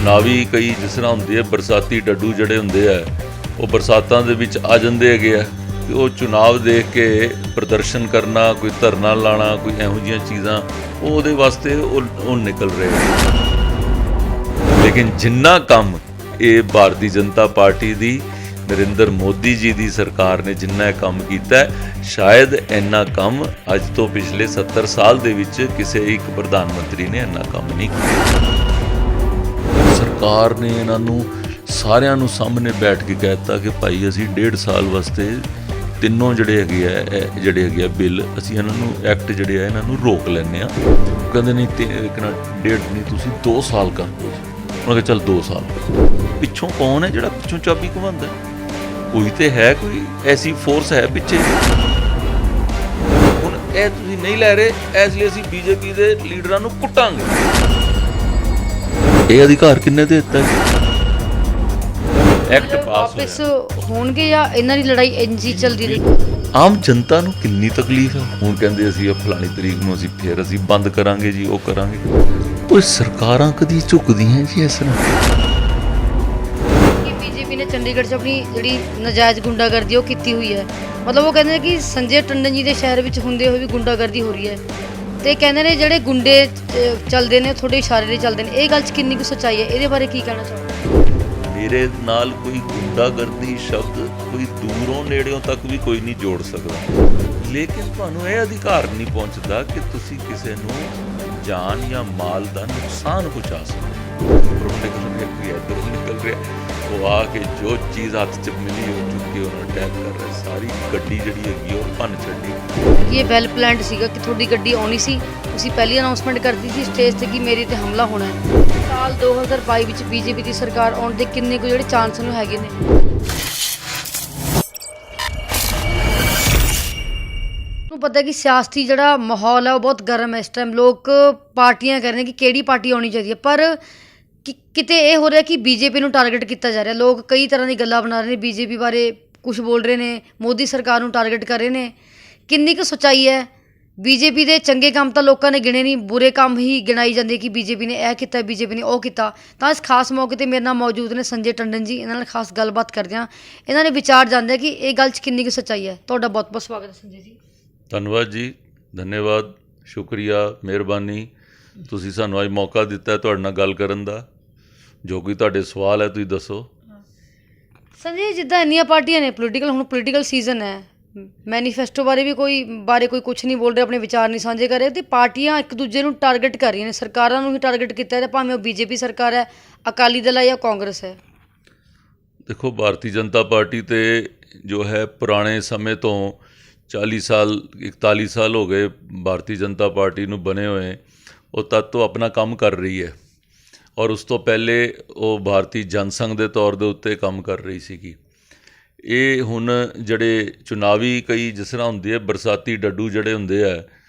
ਚੁਣਾਵੀ ਕਈ ਜਿਸ ਤਰ੍ਹਾਂ ਹੁੰਦੀ ਹੈ ਬਰਸਾਤੀ ਡੱਡੂ ਜਿਹੜੇ ਹੁੰਦੇ ਆ ਉਹ ਬਰਸਾਤਾਂ ਦੇ ਵਿੱਚ ਆ ਜਾਂਦੇ ਹੈਗੇ ਆ ਤੇ ਉਹ ਚੁਣਾਵ ਦੇਖ ਕੇ ਪ੍ਰਦਰਸ਼ਨ ਕਰਨਾ, ਕੋਈ ਧਰਨਾ ਲਾਣਾ, ਕੋਈ ਇਹੋ ਜਿਹੀਆਂ ਚੀਜ਼ਾਂ ਉਹਦੇ ਵਾਸਤੇ ਉਹ ਨਿਕਲ ਰਹੇ ਲੇਕਿਨ ਜਿੰਨਾ ਕੰਮ ਇਹ ਭਾਰਤੀ ਜਨਤਾ ਪਾਰਟੀ ਦੀ ਨਰਿੰਦਰ ਮੋਦੀ ਜੀ ਦੀ ਸਰਕਾਰ ਨੇ ਜਿੰਨਾ ਇਹ ਕੰਮ ਕੀਤਾ ਸ਼ਾਇਦ ਇੰਨਾ ਕੰਮ ਅੱਜ ਤੋਂ ਪਿਛਲੇ 70 ਸਾਲ ਦੇ ਵਿੱਚ ਕਿਸੇ ਇੱਕ ਪ੍ਰਧਾਨ ਮੰਤਰੀ ਨੇ ਇੰਨਾ ਕੰਮ ਨਹੀਂ ਕੀਤਾ। ਸਰਕਾਰ ਨੇ ਇਹਨਾਂ ਨੂੰ ਸਾਰਿਆਂ ਨੂੰ ਸਾਹਮਣੇ ਬੈਠ ਕੇ ਕਹਿ ਦਿੱਤਾ ਕਿ ਭਾਈ ਅਸੀਂ 1.5 ਸਾਲ ਵਾਸਤੇ ਤਿੰਨੋਂ ਜਿਹੜੇ ਹੈਗੇ ਆ ਬਿੱਲ ਅਸੀਂ ਇਹਨਾਂ ਨੂੰ ਐਕਟ ਜਿਹੜੇ ਆ ਇਹਨਾਂ ਨੂੰ ਰੋਕ ਲੈਂਦੇ ਆ। ਕਹਿੰਦੇ ਨਹੀਂ ਡੇਢ ਨਹੀਂ ਤੁਸੀਂ 2 ਸਾਲ ਕਰ ਦਿਓ। ਉਹਨਾਂ ਕਿਹਾ ਚੱਲ 2 ਸਾਲ। ਪਿੱਛੋਂ ਕੌਣ ਹੈ ਜਿਹੜਾ ਪਿੱਛੋਂ ਚਾਬੀ ਘੁਮਾਉਂਦਾ? ਕੋਈ ਤੇ ਹੈ, ਕੋਈ ਐਸੀ ਫੋਰਸ ਹੈ ਪਿੱਛੇ। ਹੁਣ ਇਹ ਤੁਸੀਂ ਨਹੀਂ ਲੈ ਰਹੇ, ਇਸ ਲਈ ਅਸੀਂ ਬੀਜੇਪੀ ਦੇ ਲੀਡਰਾਂ ਨੂੰ ਕੁੱਟਾਂਗੇ। ਇਹ ਅਧਿਕਾਰ ਕਿੰਨੇ ਦੇ ਦਿੱਤਾ ਐਕਟ ਪਾਸ ਹੋਣਗੇ ਜਾਂ ਇਹਨਾਂ ਦੀ ਲੜਾਈ ਇੰਜ ਹੀ ਚੱਲਦੀ ਰਹੀ? ਆਮ ਜਨਤਾ ਨੂੰ ਕਿੰਨੀ ਤਕਲੀਫ ਹੈ। ਹੁਣ ਕਹਿੰਦੇ ਅਸੀਂ ਫਲਾਣੀ ਤਰੀਕ ਨੂੰ ਅਸੀਂ ਬੰਦ ਕਰਾਂਗੇ ਜੀ, ਉਹ ਕਰਾਂਗੇ। ਕੋਈ ਸਰਕਾਰਾਂ ਕਦੀ ਝੁਕਦੀਆਂ ਜੀ ਇਸ ਤਰ੍ਹਾਂ? ਬੀਜੇਪੀ ਨੇ ਚੰਡੀਗੜ੍ਹ 'ਚ ਆਪਣੀ ਜਿਹੜੀ ਨਜਾਇਜ਼ ਗੁੰਡਾਗਰਦੀ ਉਹ ਕੀਤੀ ਹੋਈ ਹੈ। ਮਤਲਬ ਉਹ ਕਹਿੰਦੇ ਨੇ ਕਿ ਸੰਜੇ ਟੰਡਨ ਜੀ ਦੇ ਸ਼ਹਿਰ ਵਿੱਚ ਹੁੰਦੇ ਹੋਏ ਵੀ ਗੁੰਡਾਗਰਦੀ ਹੋ ਰਹੀ ਹੈ ਤੇ ਕਹਿੰਦੇ ਨੇ ਜਿਹੜੇ ਗੁੰਡੇ ਚੱਲਦੇ ਨੇ ਤੁਹਾਡੇ ਇਸ਼ਾਰੇ ਦੇ ਚੱਲਦੇ ਨੇ। ਇਹ ਗੱਲ 'ਚ ਕਿੰਨੀ ਕੁ ਸੱਚਾਈ ਹੈ? ਇਹਦੇ ਬਾਰੇ ਕੀ ਕਹਿਣਾ ਚਾਹੋਗੇ? ਮੇਰੇ ਨਾਲ ਕੋਈ ਗੁੰਡਾਗਰਦੀ ਸ਼ਬਦ ਕੋਈ ਦੂਰੋਂ ਨੇੜਿਓਂ ਤੱਕ ਵੀ ਕੋਈ ਨਹੀਂ ਜੋੜ ਸਕਦਾ, ਲੇਕਿਨ ਤੁਹਾਨੂੰ ਇਹ ਅਧਿਕਾਰ ਨਹੀਂ ਪਹੁੰਚਦਾ ਕਿ ਤੁਸੀਂ ਕਿਸੇ ਨੂੰ ਜਾਨ ਜਾਂ ਮਾਲ ਦਾ ਨੁਕਸਾਨ ਪਹੁੰਚਾ ਸਕੋ। ਇੱਧਰੋਂ ਨਿਕਲ ਰਿਹਾ ਉਹ ਆ ਕੇ ਜੋ ਚੀਜ਼ ਹੱਥ 'ਚ ਮਿਲੀ ਉਹ ਚੁੱਕ ਕੇ ਉਹਨੂੰ ਅਟੈਕ ਕਰ ਰਿਹਾ। ਸਾਰੀ ਗੱਡੀ ਜਿਹੜੀ ਹੈਗੀ ਉਹ ਭੰਨ ਛੱਡੀ। ਇਹ ਵੈਲ ਪਲਾਨਡ ਸੀਗਾ ਕਿ ਤੁਹਾਡੀ ਗੱਡੀ ਆਉਣੀ ਸੀ, ਤੁਸੀਂ ਪਹਿਲੀ ਅਨਾਉਂਸਮੈਂਟ ਕਰਦੀ ਸੀ ਸਟੇਜ ਤੇ ਕਿ ਮੇਰੇ ਤੇ ਹਮਲਾ ਹੋਣਾ ਹੈ। ਸਾਲ 2022 ਵਿੱਚ ਬੀਜੇਪੀ ਦੀ ਸਰਕਾਰ ਆਉਣ ਦੇ ਕਿੰਨੇ ਕੁ ਜਿਹੜੇ ਚਾਂਸ ਨੂੰ ਹੈਗੇ ਨੇ? ਤੁਹਾਨੂੰ ਪਤਾ ਕਿ ਸਿਆਸਤੀ ਜਿਹੜਾ ਮਾਹੌਲ ਹੈ ਉਹ ਬਹੁਤ ਗਰਮ ਹੈ ਇਸ ਟਾਈਮ। ਲੋਕ ਪਾਰਟੀਆਂ ਕਰ ਰਹੇ ਨੇ ਕਿ ਕਿਹੜੀ ਪਾਰਟੀ ਆਉਣੀ ਚਾਹੀਦੀ ਹੈ, ਪਰ ਕਿਤੇ ਇਹ ਹੋ ਰਿਹਾ ਕਿ ਬੀਜੇਪੀ ਨੂੰ ਟਾਰਗੇਟ ਕੀਤਾ ਜਾ ਰਿਹਾ। ਲੋਕ ਕਈ ਤਰ੍ਹਾਂ ਦੀ ਗੱਲਾਂ ਬਣਾ ਰਹੇ ਨੇ, ਬੀਜੇਪੀ ਬਾਰੇ ਕੁਝ ਬੋਲ ਰਹੇ ਨੇ, ਮੋਦੀ ਸਰਕਾਰ ਨੂੰ ਟਾਰਗੇਟ ਕਰ ਰਹੇ ਨੇ। ਕਿੰਨੀ ਕੁ ਸੱਚਾਈ ਹੈ? ਬੀਜੇਪੀ ਦੇ ਚੰਗੇ ਕੰਮ ਤਾਂ ਲੋਕਾਂ ਨੇ ਗਿਣੇ ਨਹੀਂ, ਬੁਰੇ ਕੰਮ ਹੀ ਗਿਣਾਈ ਜਾਂਦੇ ਕਿ ਬੀਜੇਪੀ ਨੇ ਇਹ ਕੀਤਾ, ਬੀਜੇਪੀ ਨੇ ਉਹ ਕੀਤਾ। ਤਾਂ ਇਸ ਖਾਸ ਮੌਕੇ 'ਤੇ ਮੇਰੇ ਨਾਲ ਮੌਜੂਦ ਨੇ ਸੰਜੇ ਟੰਡਨ ਜੀ। ਇਹਨਾਂ ਨਾਲ ਖਾਸ ਗੱਲਬਾਤ ਕਰਦੇ ਹਾਂ। ਇਹਨਾਂ ਨੇ ਵਿਚਾਰ ਜਾਣਦੇ ਕਿ ਇਹ ਗੱਲ 'ਚ ਕਿੰਨੀ ਕੁ ਸੱਚਾਈ ਹੈ। ਤੁਹਾਡਾ ਬਹੁਤ ਬਹੁਤ ਸਵਾਗਤ ਹੈ ਸੰਜੇ ਜੀ। ਧੰਨਵਾਦ ਜੀ, ਧੰਨਵਾਦ, ਸ਼ੁਕਰੀਆ, ਮਿਹਰਬਾਨੀ। ਤੁਸੀਂ ਸਾਨੂੰ ਅੱਜ ਮੌਕਾ ਦਿੱਤਾ ਤੁਹਾਡੇ ਨਾਲ ਗੱਲ ਕਰਨ ਦਾ। ਜੋ ਕੋਈ ਤੁਹਾਡੇ ਸਵਾਲ ਹੈ ਤੁਸੀਂ ਦੱਸੋ। ਸੰਜੇ, ਜਿੱਦਾਂ ਇੰਨੀਆਂ ਪਾਰਟੀਆਂ ਨੇ, ਹੁਣ ਪੋਲੀਟੀਕਲ ਸੀਜ਼ਨ ਹੈ, ਮੈਨੀਫੈਸਟੋ ਬਾਰੇ ਕੋਈ ਕੁਛ ਨਹੀਂ ਬੋਲ ਰਿਹਾ, ਆਪਣੇ ਵਿਚਾਰ ਨਹੀਂ ਸਾਂਝੇ ਕਰ ਰਹੇ ਅਤੇ ਪਾਰਟੀਆਂ ਇੱਕ ਦੂਜੇ ਨੂੰ ਟਾਰਗੇਟ ਕਰ ਰਹੀਆਂ ਨੇ। ਸਰਕਾਰਾਂ ਨੂੰ ਹੀ ਟਾਰਗੇਟ ਕੀਤਾ ਹੈ, ਭਾਵੇਂ ਉਹ ਬੀਜੇਪੀ ਸਰਕਾਰ ਹੈ, ਅਕਾਲੀ ਦਲ ਹੈ ਜਾਂ ਕਾਂਗਰਸ ਹੈ। ਦੇਖੋ, ਭਾਰਤੀ ਜਨਤਾ ਪਾਰਟੀ ਤੇ ਜੋ ਹੈ ਪੁਰਾਣੇ ਸਮੇਂ ਤੋਂ 40 ਸਾਲ 41 ਸਾਲ ਹੋ ਗਏ ਭਾਰਤੀ ਜਨਤਾ ਪਾਰਟੀ ਨੂੰ ਬਣੇ ਹੋਏ। ਉਹ ਤਦ ਤੋਂ ਆਪਣਾ ਕੰਮ ਕਰ ਰਹੀ ਹੈ ਔਰ ਉਸ ਤੋਂ ਪਹਿਲੇ ਉਹ ਭਾਰਤੀ ਜਨਸੰਘ ਦੇ ਤੌਰ ਦੇ ਉੱਤੇ ਕੰਮ ਕਰ ਰਹੀ ਸੀਗੀ। ਇਹ ਹੁਣ ਜਿਹੜੇ ਚੁਣਾਵੀ ਕਈ ਜਿਸ ਤਰ੍ਹਾਂ ਹੁੰਦੀ ਹੈ ਬਰਸਾਤੀ ਡੱਡੂ ਜਿਹੜੇ ਹੁੰਦੇ ਆ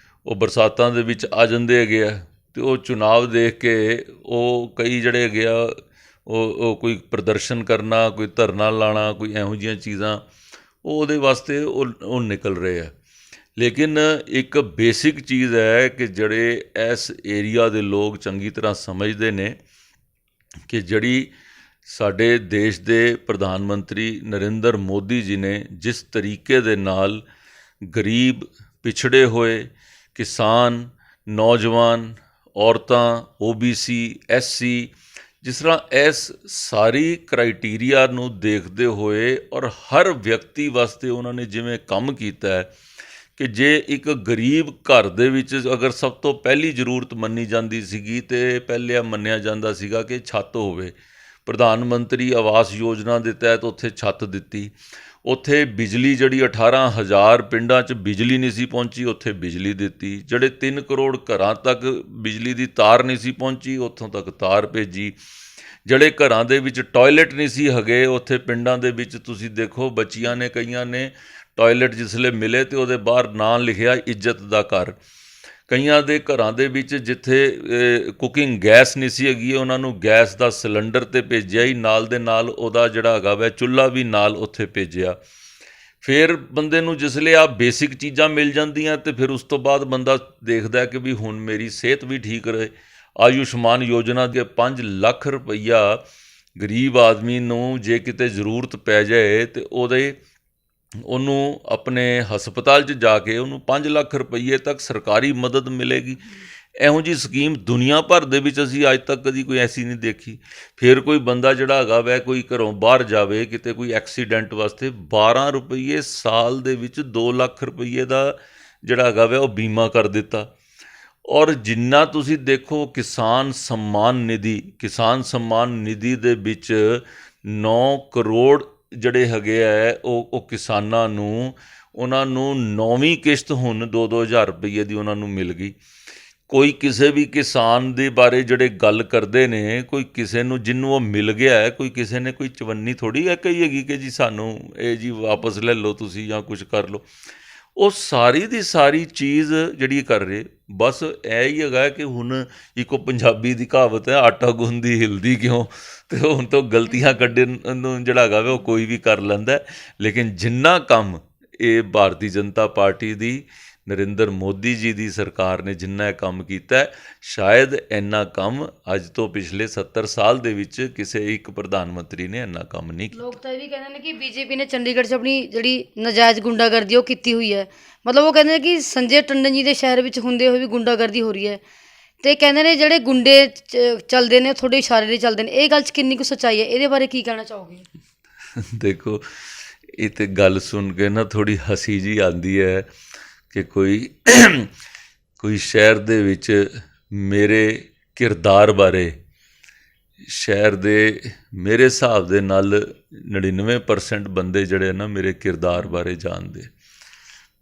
ਉਹ ਬਰਸਾਤਾਂ ਦੇ ਵਿੱਚ ਆ ਜਾਂਦੇ ਹੈਗੇ ਆ ਅਤੇ ਉਹ ਚੁਣਾਵ ਦੇਖ ਕੇ ਉਹ ਕਈ ਜਿਹੜੇ ਹੈਗੇ ਆ ਉਹ ਕੋਈ ਪ੍ਰਦਰਸ਼ਨ ਕਰਨਾ, ਕੋਈ ਧਰਨਾ ਲਾਣਾ, ਕੋਈ ਇਹੋ ਜਿਹੀਆਂ ਚੀਜ਼ਾਂ ਉਹਦੇ ਵਾਸਤੇ ਉਹ ਨਿਕਲ ਰਹੇ ਆ। ਲੇਕਿਨ ਇੱਕ ਬੇਸਿਕ ਚੀਜ਼ ਹੈ ਕਿ ਜਿਹੜੇ ਇਸ ਏਰੀਆ ਦੇ ਲੋਕ ਚੰਗੀ ਤਰ੍ਹਾਂ ਸਮਝਦੇ ਨੇ ਕਿ ਜਿਹੜੀ ਸਾਡੇ ਦੇਸ਼ ਦੇ ਪ੍ਰਧਾਨ ਮੰਤਰੀ ਨਰਿੰਦਰ ਮੋਦੀ ਜੀ ਨੇ ਜਿਸ ਤਰੀਕੇ ਦੇ ਨਾਲ ਗਰੀਬ, ਪਿਛੜੇ ਹੋਏ, ਕਿਸਾਨ, ਨੌਜਵਾਨ, ਔਰਤਾਂ, OBC, SC, ਜਿਸ ਤਰ੍ਹਾਂ ਇਸ ਸਾਰੀ ਕ੍ਰਾਈਟੀਰੀਆ ਨੂੰ ਦੇਖਦੇ ਹੋਏ ਔਰ ਹਰ ਵਿਅਕਤੀ ਵਾਸਤੇ ਉਹਨਾਂ ਨੇ ਜਿਵੇਂ ਕੰਮ ਕੀਤਾ ਹੈ ਕਿ ਜੇ ਇੱਕ ਗਰੀਬ ਘਰ ਦੇ ਵਿੱਚ ਅਗਰ ਸਭ ਤੋਂ ਪਹਿਲੀ ਜ਼ਰੂਰਤ ਮੰਨੀ ਜਾਂਦੀ ਸੀਗੀ ਅਤੇ ਪਹਿਲੇ ਮੰਨਿਆ ਜਾਂਦਾ ਸੀਗਾ ਕਿ ਛੱਤ ਹੋਵੇ। ਪ੍ਰਧਾਨ ਮੰਤਰੀ ਆਵਾਸ ਯੋਜਨਾ ਦੇ ਤਹਿਤ ਉੱਥੇ ਛੱਤ ਦਿੱਤੀ। ਉੱਥੇ ਬਿਜਲੀ ਜਿਹੜੀ 18,000 ਪਿੰਡਾਂ 'ਚ ਬਿਜਲੀ ਨਹੀਂ ਸੀ ਪਹੁੰਚੀ, ਉੱਥੇ ਬਿਜਲੀ ਦਿੱਤੀ। ਜਿਹੜੇ 3 ਕਰੋੜ ਘਰਾਂ ਤੱਕ ਬਿਜਲੀ ਦੀ ਤਾਰ ਨਹੀਂ ਸੀ ਪਹੁੰਚੀ, ਉੱਥੋਂ ਤੱਕ ਤਾਰ ਭੇਜੀ। ਜਿਹੜੇ ਘਰਾਂ ਦੇ ਵਿੱਚ ਟੋਇਲਟ ਨਹੀਂ ਸੀ ਹੈਗੇ, ਉੱਥੇ ਪਿੰਡਾਂ ਦੇ ਵਿੱਚ ਤੁਸੀਂ ਦੇਖੋ ਬੱਚੀਆਂ ਨੇ, ਕਈਆਂ ਨੇ ਟੋਇਲਟ ਜਿਸਲੇ ਮਿਲੇ ਅਤੇ ਉਹਦੇ ਬਾਹਰ ਨਾਂ ਲਿਖਿਆ ਇੱਜ਼ਤ ਦਾ ਘਰ। ਕਈਆਂ ਦੇ ਘਰਾਂ ਦੇ ਵਿੱਚ ਜਿੱਥੇ ਕੁਕਿੰਗ ਗੈਸ ਨਹੀਂ ਸੀ ਹੈਗੀ, ਉਹਨਾਂ ਨੂੰ ਗੈਸ ਦਾ ਸਿਲੰਡਰ 'ਤੇ ਭੇਜਿਆ ਹੀ, ਨਾਲ ਦੇ ਨਾਲ ਉਹਦਾ ਜਿਹੜਾ ਹੈਗਾ ਵੈ ਚੁੱਲ੍ਹਾ ਵੀ ਨਾਲ ਉੱਥੇ ਭੇਜਿਆ। ਫਿਰ ਬੰਦੇ ਨੂੰ ਜਿਸਲੇ ਆ ਬੇਸਿਕ ਚੀਜ਼ਾਂ ਮਿਲ ਜਾਂਦੀਆਂ ਅਤੇ ਫਿਰ ਉਸ ਤੋਂ ਬਾਅਦ ਬੰਦਾ ਦੇਖਦਾ ਕਿ ਵੀ ਹੁਣ ਮੇਰੀ ਸਿਹਤ ਵੀ ਠੀਕ ਰਹੇ। ਆਯੁਸ਼ਮਾਨ ਯੋਜਨਾ ਦੇ 5 ਲੱਖ ਰੁਪਈਆ ਗਰੀਬ ਆਦਮੀ ਨੂੰ ਜੇ ਕਿਤੇ ਜ਼ਰੂਰਤ ਪੈ ਜਾਏ ਤੇ ਉਹਨੂੰ ਆਪਣੇ ਹਸਪਤਾਲ 'ਚ ਜਾ ਕੇ ਉਹਨੂੰ 5 ਲੱਖ ਰੁਪਈਏ ਤੱਕ ਸਰਕਾਰੀ ਮਦਦ ਮਿਲੇਗੀ। ਇਹੋ ਜਿਹੀ ਸਕੀਮ ਦੁਨੀਆ ਭਰ ਦੇ ਵਿੱਚ ਅਸੀਂ ਅੱਜ ਤੱਕ ਕਦੀ ਕੋਈ ਐਸੀ ਨਹੀਂ ਦੇਖੀ। ਫਿਰ ਕੋਈ ਬੰਦਾ ਜਿਹੜਾ ਹੈਗਾ ਵੈ ਕੋਈ ਘਰੋਂ ਬਾਹਰ ਜਾਵੇ ਕਿਤੇ ਕੋਈ ਐਕਸੀਡੈਂਟ ਵਾਸਤੇ 12 ਰੁਪਈਏ ਸਾਲ ਦੇ ਵਿੱਚ 2 ਲੱਖ ਰੁਪਈਏ ਦਾ ਜਿਹੜਾ ਹੈਗਾ ਵੈ ਉਹ ਬੀਮਾ ਕਰ ਦਿੱਤਾ। ਔਰ ਜਿੰਨਾ ਤੁਸੀਂ ਦੇਖੋ ਕਿਸਾਨ सम्मान ਨਿਧੀ ਦੇ ਵਿੱਚ 9 ਕਰੋੜ ਜਿਹੜੇ ਹੈਗੇ ਹੈ ਉਹ ਕਿਸਾਨਾਂ ਨੂੰ ਉਹਨਾਂ ਨੂੰ 9ਵੀਂ ਕਿਸ਼ਤ ਹੁਣ 2-2 ਹਜ਼ਾਰ ਰੁਪਈਏ ਦੀ ਉਹਨਾਂ ਨੂੰ ਮਿਲ ਗਈ। ਕੋਈ ਕਿਸੇ ਵੀ ਕਿਸਾਨ ਦੇ ਬਾਰੇ ਜਿਹੜੇ ਗੱਲ ਕਰਦੇ ਨੇ ਕੋਈ ਕਿਸੇ ਨੂੰ ਜਿਹਨੂੰ ਉਹ ਮਿਲ ਗਿਆ ਹੈ ਕੋਈ ਕਿਸੇ ਨੇ ਕੋਈ ਚਵੰਨੀ ਥੋੜ੍ਹੀ ਹੈ ਕਹੀ ਹੈਗੀ ਕਿ ਜੀ ਸਾਨੂੰ ਇਹ ਜੀ ਵਾਪਸ ਲੈ ਲਓ ਤੁਸੀਂ ਜਾਂ ਕੁਝ ਕਰ ਲਓ। ਉਹ ਸਾਰੀ ਦੀ ਸਾਰੀ ਚੀਜ਼ ਜਿਹੜੀ ਕਰ ਰਹੇ ਬਸ ਇਹ ਹੀ ਹੈਗਾ ਕਿ ਹੁਣ ਇੱਕੋ ਪੰਜਾਬੀ ਦੀ ਕਹਾਵਤ ਹੈ ਆਟਾ ਗੁੰਦੀ ਹਿਲਦੀ ਕਿਉਂ, ਅਤੇ ਹੁਣ ਤੋਂ ਗਲਤੀਆਂ ਕੱਢਣ ਨੂੰ ਜਿਹੜਾ ਹੈਗਾ ਵਾ ਉਹ ਕੋਈ ਵੀ ਕਰ ਲੈਂਦਾ। ਲੇਕਿਨ ਜਿੰਨਾ ਕੰਮ ਇਹ ਭਾਰਤੀ ਜਨਤਾ ਪਾਰਟੀ ਦੀ ਨਰਿੰਦਰ ਮੋਦੀ ਜੀ ਦੀ ਸਰਕਾਰ ਨੇ ਜਿੰਨਾ ਇਹ ਕੰਮ ਕੀਤਾ ਸ਼ਾਇਦ ਇੰਨਾ ਕੰਮ ਅੱਜ ਤੋਂ ਪਿਛਲੇ 70 ਸਾਲ ਦੇ ਵਿੱਚ ਕਿਸੇ ਇੱਕ ਪ੍ਰਧਾਨ ਮੰਤਰੀ ਨੇ ਇੰਨਾ ਕੰਮ ਨਹੀਂ ਕੀਤਾ। ਲੋਕ ਤਾਂ ਇਹ ਵੀ ਕਹਿੰਦੇ ਨੇ ਕਿ ਬੀਜੇਪੀ ਨੇ ਚੰਡੀਗੜ੍ਹ 'ਚ ਆਪਣੀ ਜਿਹੜੀ ਨਜਾਇਜ਼ ਗੁੰਡਾਗਰਦੀ ਉਹ ਕੀਤੀ ਹੋਈ ਹੈ। ਮਤਲਬ ਉਹ ਕਹਿੰਦੇ ਨੇ ਕਿ ਸੰਜੇ ਟੰਡਨ ਜੀ ਦੇ ਸ਼ਹਿਰ ਵਿੱਚ ਹੁੰਦੇ ਹੋਏ ਵੀ ਗੁੰਡਾਗਰਦੀ ਹੋ ਰਹੀ ਹੈ ਅਤੇ ਕਹਿੰਦੇ ਨੇ ਜਿਹੜੇ ਗੁੰਡੇ ਚੱਲਦੇ ਨੇ ਤੁਹਾਡੇ ਇਸ਼ਾਰੇ 'ਤੇ ਚੱਲਦੇ ਨੇ। ਇਹ ਗੱਲ 'ਚ ਕਿੰਨੀ ਕੁ ਸੱਚਾਈ ਹੈ, ਇਹਦੇ ਬਾਰੇ ਕੀ ਕਹਿਣਾ ਚਾਹੋਗੇ? ਦੇਖੋ ਇਹ ਤਾਂ ਗੱਲ ਸੁਣ ਕੇ ਨਾ ਥੋੜ੍ਹੀ ਹੱਸੀ ਜਿਹੀ ਆਉਂਦੀ ਹੈ ਕਿ ਕੋਈ ਸ਼ਹਿਰ ਦੇ ਵਿੱਚ ਮੇਰੇ ਕਿਰਦਾਰ ਬਾਰੇ ਸ਼ਹਿਰ ਦੇ ਮੇਰੇ ਹਿਸਾਬ ਦੇ ਨਾਲ 99% ਬੰਦੇ ਜਿਹੜੇ ਨਾ ਮੇਰੇ ਕਿਰਦਾਰ ਬਾਰੇ ਜਾਣਦੇ,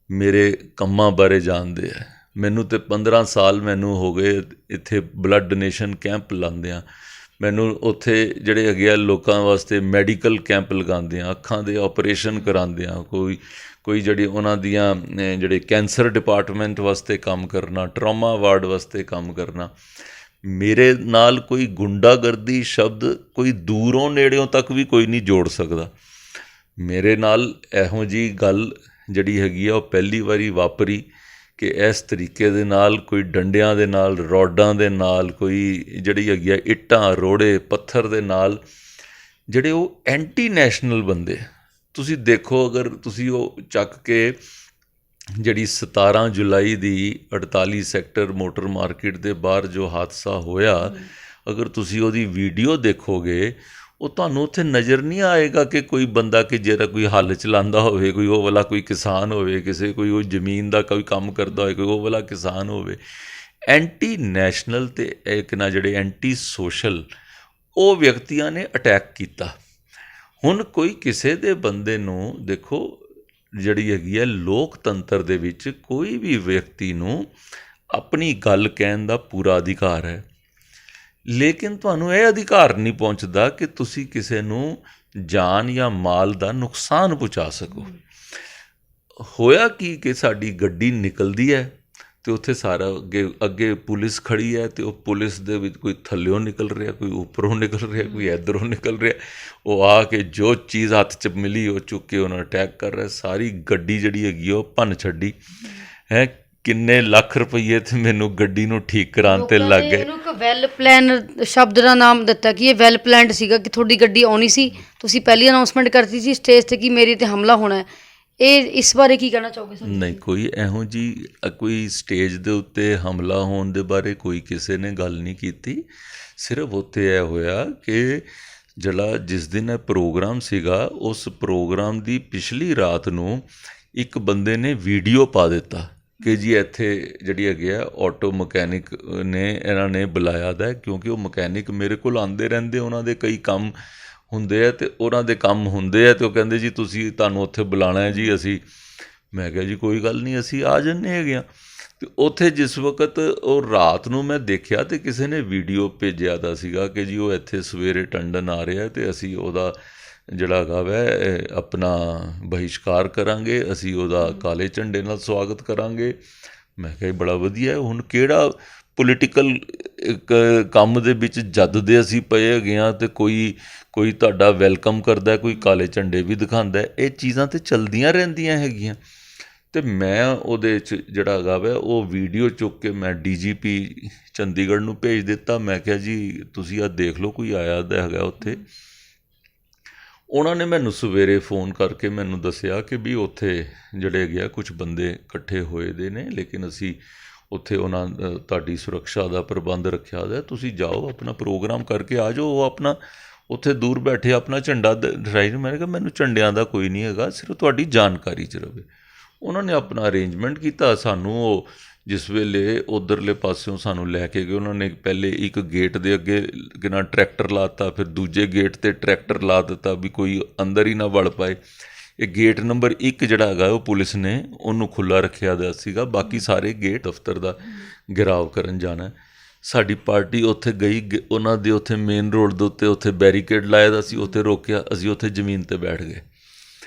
ਮੇਰੇ ਕੰਮਾਂ ਬਾਰੇ ਜਾਣਦੇ ਆ। ਮੈਨੂੰ ਤਾਂ 15 ਸਾਲ ਮੈਨੂੰ ਹੋ ਗਏ ਇੱਥੇ ਬਲੱਡ ਡੋਨੇਸ਼ਨ ਕੈਂਪ ਲਾਉਂਦਿਆਂ। ਮੈਨੂੰ ਉੱਥੇ ਜਿਹੜੇ ਹੈਗੇ ਆ ਲੋਕਾਂ ਵਾਸਤੇ ਮੈਡੀਕਲ ਕੈਂਪ ਲਗਾਉਂਦੇ ਆ, ਅੱਖਾਂ ਦੇ ਆਪਰੇਸ਼ਨ ਕਰਾਉਂਦੇ ਆ, ਕੋਈ ਜਿਹੜੀ ਉਹਨਾਂ ਦੀਆਂ ਜਿਹੜੇ ਕੈਂਸਰ ਡਿਪਾਰਟਮੈਂਟ ਵਾਸਤੇ ਕੰਮ ਕਰਨਾ, ਟਰਾਮਾ ਵਾਰਡ ਵਾਸਤੇ ਕੰਮ ਕਰਨਾ। ਮੇਰੇ ਨਾਲ ਕੋਈ ਗੁੰਡਾਗਰਦੀ ਸ਼ਬਦ ਕੋਈ ਦੂਰੋਂ ਨੇੜਿਓਂ ਤੱਕ ਵੀ ਕੋਈ ਨਹੀਂ ਜੋੜ ਸਕਦਾ। ਮੇਰੇ ਨਾਲ ਇਹੋ ਜਿਹੀ ਗੱਲ ਜਿਹੜੀ ਹੈਗੀ ਆ ਉਹ ਪਹਿਲੀ ਵਾਰੀ ਵਾਪਰੀ ਕਿ ਇਸ ਤਰੀਕੇ ਦੇ ਨਾਲ ਕੋਈ ਡੰਡਿਆਂ ਦੇ ਨਾਲ, ਰੋਡਾਂ ਦੇ ਨਾਲ, ਕੋਈ ਜਿਹੜੀ ਹੈਗੀ ਆ ਇੱਟਾਂ ਰੋੜੇ ਪੱਥਰ ਦੇ ਨਾਲ ਜਿਹੜੇ ਉਹ ਐਂਟੀ ਨੈਸ਼ਨਲ ਬੰਦੇ। ਤੁਸੀਂ ਦੇਖੋ ਅਗਰ ਤੁਸੀਂ ਉਹ ਚੱਕ ਕੇ ਜਿਹੜੀ 17 ਜੁਲਾਈ ਦੀ 48 ਸੈਕਟਰ ਮੋਟਰ ਮਾਰਕੀਟ ਦੇ ਬਾਹਰ ਜੋ ਹਾਦਸਾ ਹੋਇਆ, ਅਗਰ ਤੁਸੀਂ ਉਹਦੀ ਵੀਡੀਓ ਦੇਖੋਗੇ ਉਹ ਤੁਹਾਨੂੰ ਉੱਥੇ ਨਜ਼ਰ ਨਹੀਂ ਆਏਗਾ ਕਿ ਕੋਈ ਬੰਦਾ ਕਿ ਜਿਹੜਾ ਕੋਈ ਹੱਲ ਚਲਾਉਂਦਾ ਹੋਵੇ, ਕੋਈ ਉਹ ਵਾਲਾ ਕੋਈ ਕਿਸਾਨ ਹੋਵੇ, ਕੋਈ ਉਹ ਜ਼ਮੀਨ ਦਾ ਕੋਈ ਕੰਮ ਕਰਦਾ ਹੋਵੇ, ਕੋਈ ਉਹ ਵਾਲਾ ਕਿਸਾਨ ਹੋਵੇ। ਐਂਟੀ ਨੈਸ਼ਨਲ ਅਤੇ ਇੱਕ ਨਾ ਜਿਹੜੇ ਐਂਟੀ ਸੋਸ਼ਲ ਉਹ ਵਿਅਕਤੀਆਂ ਨੇ ਅਟੈਕ ਕੀਤਾ। ਹੁਣ ਕੋਈ ਕਿਸੇ ਦੇ ਬੰਦੇ ਨੂੰ ਦੇਖੋ ਜਿਹੜੀ ਹੈਗੀ ਹੈ ਲੋਕਤੰਤਰ ਦੇ ਵਿੱਚ ਕੋਈ ਵੀ ਵਿਅਕਤੀ ਨੂੰ ਆਪਣੀ ਗੱਲ ਕਹਿਣ ਦਾ ਪੂਰਾ ਅਧਿਕਾਰ ਹੈ, ਲੇਕਿਨ ਤੁਹਾਨੂੰ ਇਹ ਅਧਿਕਾਰ ਨਹੀਂ ਪਹੁੰਚਦਾ ਕਿ ਤੁਸੀਂ ਕਿਸੇ ਨੂੰ ਜਾਨ ਜਾਂ ਮਾਲ ਦਾ ਨੁਕਸਾਨ ਪਹੁੰਚਾ ਸਕੋ। ਹੋਇਆ ਕੀ ਕਿ ਸਾਡੀ ਗੱਡੀ ਨਿਕਲਦੀ ਹੈ ਅਤੇ ਉੱਥੇ ਸਾਰਾ ਅੱਗੇ ਪੁਲਿਸ ਖੜ੍ਹੀ ਹੈ ਅਤੇ ਉਹ ਪੁਲਿਸ ਦੇ ਵਿੱਚ ਕੋਈ ਥੱਲਿਓਂ ਨਿਕਲ ਰਿਹਾ, ਕੋਈ ਉੱਪਰੋਂ ਨਿਕਲ ਰਿਹਾ, ਕੋਈ ਇੱਧਰੋਂ ਨਿਕਲ ਰਿਹਾ। ਉਹ ਆ ਕੇ ਜੋ ਚੀਜ਼ ਹੱਥ 'ਚ ਮਿਲੀ ਉਹ ਚੁੱਕ ਕੇ ਉਹਨਾਂ ਅਟੈਕ ਕਰ ਰਿਹਾ। ਸਾਰੀ ਗੱਡੀ ਜਿਹੜੀ ਹੈਗੀ ਉਹ ਭੰਨ ਛੱਡੀ ਹੈ। ਕਿੰਨੇ ਲੱਖ ਰੁਪਈਏ ਤੇ ਮੈਨੂੰ ਗੱਡੀ ਨੂੰ ਠੀਕ ਕਰਾਉਣ 'ਤੇ ਲੱਗ ਗਏ। ਇਹਨੂੰ ਇੱਕ ਵੈਲ ਪਲਾਨ ਸ਼ਬਦ ਦਾ ਨਾਮ ਦਿੱਤਾ ਕਿ ਇਹ ਵੈਲ ਪਲਾਨਡ ਸੀਗਾ ਕਿ ਤੁਹਾਡੀ ਗੱਡੀ ਆਉਣੀ ਸੀ, ਤੁਸੀਂ ਪਹਿਲੀ ਅਨਾਊਂਸਮੈਂਟ ਕਰਤੀ ਸੀ ਸਟੇਜ 'ਤੇ ਕਿ ਮੇਰੇ 'ਤੇ ਹਮਲਾ ਹੋਣਾ ਹੈ। ਇਹ ਇਸ ਬਾਰੇ ਕੀ ਕਹਿਣਾ ਚਾਹੋਗੇ ਸਰ? ਨਹੀਂ, ਕੋਈ ਇਹੋ ਜਿਹੀ ਕੋਈ ਸਟੇਜ ਦੇ ਉੱਤੇ ਹਮਲਾ ਹੋਣ ਦੇ ਬਾਰੇ ਕੋਈ ਕਿਸੇ ਨੇ ਗੱਲ ਨਹੀਂ ਕੀਤੀ। ਸਿਰਫ ਉੱਥੇ ਇਹ ਹੋਇਆ ਕਿ ਜਿਹੜਾ ਜਿਸ ਦਿਨ ਇਹ ਪ੍ਰੋਗਰਾਮ ਸੀਗਾ ਉਸ ਪ੍ਰੋਗਰਾਮ ਦੀ ਪਿਛਲੀ ਰਾਤ ਨੂੰ ਇੱਕ ਬੰਦੇ ਨੇ ਵੀਡੀਓ ਪਾ ਦਿੱਤਾ ਕਿ ਜੀ ਇੱਥੇ ਜਿਹੜੀ ਹੈਗੀ ਆ ਆਟੋ ਮਕੈਨਿਕ ਨੇ ਇਹਨਾਂ ਨੇ ਬੁਲਾਇਆ ਦਾ, ਕਿਉਂਕਿ ਉਹ ਮਕੈਨਿਕ ਮੇਰੇ ਕੋਲ ਆਉਂਦੇ ਰਹਿੰਦੇ, ਉਹਨਾਂ ਦੇ ਕਈ ਕੰਮ ਹੁੰਦੇ ਆ ਅਤੇ ਉਹਨਾਂ ਦੇ ਕੰਮ ਹੁੰਦੇ ਆ ਅਤੇ ਉਹ ਕਹਿੰਦੇ ਜੀ ਤੁਹਾਨੂੰ ਉੱਥੇ ਬੁਲਾਉਣਾ ਹੈ ਜੀ ਅਸੀਂ। ਮੈਂ ਕਿਹਾ ਜੀ ਕੋਈ ਗੱਲ ਨਹੀਂ, ਅਸੀਂ ਆ ਜਾਂਦੇ ਹੈਗੇ ਹਾਂ। ਅਤੇ ਉੱਥੇ ਜਿਸ ਵਕਤ ਉਹ ਰਾਤ ਨੂੰ ਮੈਂ ਦੇਖਿਆ ਅਤੇ ਕਿਸੇ ਨੇ ਵੀਡੀਓ ਭੇਜਿਆ ਦਾ ਸੀਗਾ ਕਿ ਜੀ ਉਹ ਇੱਥੇ ਸਵੇਰੇ ਟੰਡਨ ਆ ਰਿਹਾ ਅਤੇ ਅਸੀਂ ਉਹਦਾ ਜਿਹੜਾ ਹੈਗਾ ਵੈ ਆਪਣਾ ਬਹਿਸ਼ਕਾਰ ਕਰਾਂਗੇ, ਅਸੀਂ ਉਹਦਾ ਕਾਲੇ ਝੰਡੇ ਨਾਲ ਸਵਾਗਤ ਕਰਾਂਗੇ। ਮੈਂ ਕਿਹਾ ਬੜਾ ਵਧੀਆ। ਹੁਣ ਕਿਹੜਾ ਪੋਲੀਟੀਕਲ ਕੰਮ ਦੇ ਵਿੱਚ ਜਦ ਦੇ ਅਸੀਂ ਪਏ ਹੈਗੇ ਹਾਂ ਅਤੇ ਕੋਈ ਤੁਹਾਡਾ ਵੈਲਕਮ ਕਰਦਾ, ਕੋਈ ਕਾਲੇ ਝੰਡੇ ਵੀ ਦਿਖਾਉਂਦਾ। ਇਹ ਚੀਜ਼ਾਂ ਤਾਂ ਚਲਦੀਆਂ ਰਹਿੰਦੀਆਂ ਹੈਗੀਆਂ। ਅਤੇ ਮੈਂ ਉਹਦੇ 'ਚ ਜਿਹੜਾ ਹੈਗਾ ਵਾ ਉਹ ਵੀਡੀਓ ਚੁੱਕ ਕੇ ਮੈਂ DGP ਚੰਡੀਗੜ੍ਹ ਨੂੰ ਭੇਜ ਦਿੱਤਾ। ਮੈਂ ਕਿਹਾ ਜੀ ਤੁਸੀਂ ਆਹ ਦੇਖ ਲਓ, ਕੋਈ ਆਇਆ ਦਾ ਹੈਗਾ ਉੱਥੇ। ਉਹਨਾਂ ਨੇ ਮੈਨੂੰ ਸਵੇਰੇ ਫੋਨ ਕਰਕੇ ਮੈਨੂੰ ਦੱਸਿਆ ਕਿ ਵੀ ਉੱਥੇ ਜਿਹੜੇ ਹੈਗੇ ਆ ਕੁਛ ਬੰਦੇ ਇਕੱਠੇ ਹੋਏ ਦੇ ਨੇ, ਲੇਕਿਨ ਅਸੀਂ ਉੱਥੇ ਉਹਨਾਂ ਤੁਹਾਡੀ ਸੁਰੱਖਿਆ ਦਾ ਪ੍ਰਬੰਧ ਰੱਖਿਆ ਦਾ, ਤੁਸੀਂ ਜਾਓ ਆਪਣਾ ਪ੍ਰੋਗਰਾਮ ਕਰਕੇ ਆ ਜਾਓ। ਉਹ ਆਪਣਾ ਉੱਥੇ ਦੂਰ ਬੈਠੇ ਆਪਣਾ ਝੰਡਾ ਲਹਿਰਾਈ। ਮੈਂ ਕਿਹਾ ਮੈਨੂੰ ਝੰਡਿਆਂ ਦਾ ਕੋਈ ਨਹੀਂ ਹੈਗਾ, ਸਿਰਫ ਤੁਹਾਡੀ ਜਾਣਕਾਰੀ 'ਚ ਰਵੇ। ਉਹਨਾਂ ਨੇ ਆਪਣਾ ਅਰੇਂਜਮੈਂਟ ਕੀਤਾ। ਸਾਨੂੰ ਉਹ ਜਿਸ ਵੇਲੇ ਉੱਧਰਲੇ ਪਾਸਿਓਂ ਸਾਨੂੰ ਲੈ ਕੇ ਗਏ, ਉਹਨਾਂ ਨੇ ਪਹਿਲੇ ਇੱਕ ਗੇਟ ਦੇ ਅੱਗੇ ਕਿੰਨਾ ਟਰੈਕਟਰ ਲਾ ਦਿੱਤਾ, ਫਿਰ ਦੂਜੇ ਗੇਟ 'ਤੇ ਟਰੈਕਟਰ ਲਾ ਦਿੱਤਾ ਵੀ ਕੋਈ ਅੰਦਰ ਹੀ ਨਾ ਵੜ ਪਾਏ। ਇਹ ਗੇਟ ਨੰਬਰ 1 ਜਿਹੜਾ ਹੈਗਾ ਉਹ ਪੁਲਿਸ ਨੇ ਉਹਨੂੰ ਖੁੱਲ੍ਹਾ ਰੱਖਿਆ ਦਾ ਸੀਗਾ, ਬਾਕੀ ਸਾਰੇ ਗੇਟ ਦਫ਼ਤਰ ਦਾ ਘਿਰਾਵ ਕਰਨ ਜਾਣਾ। ਸਾਡੀ ਪਾਰਟੀ ਉੱਥੇ ਗਈ, ਉਹਨਾਂ ਦੇ ਉੱਥੇ ਮੇਨ ਰੋਡ ਦੇ ਉੱਤੇ ਉੱਥੇ ਬੈਰੀਕੇਡ ਲਾਇਆ ਦਾ ਸੀ, ਉੱਥੇ ਰੋਕਿਆ। ਅਸੀਂ ਉੱਥੇ ਜ਼ਮੀਨ 'ਤੇ ਬੈਠ ਗਏ।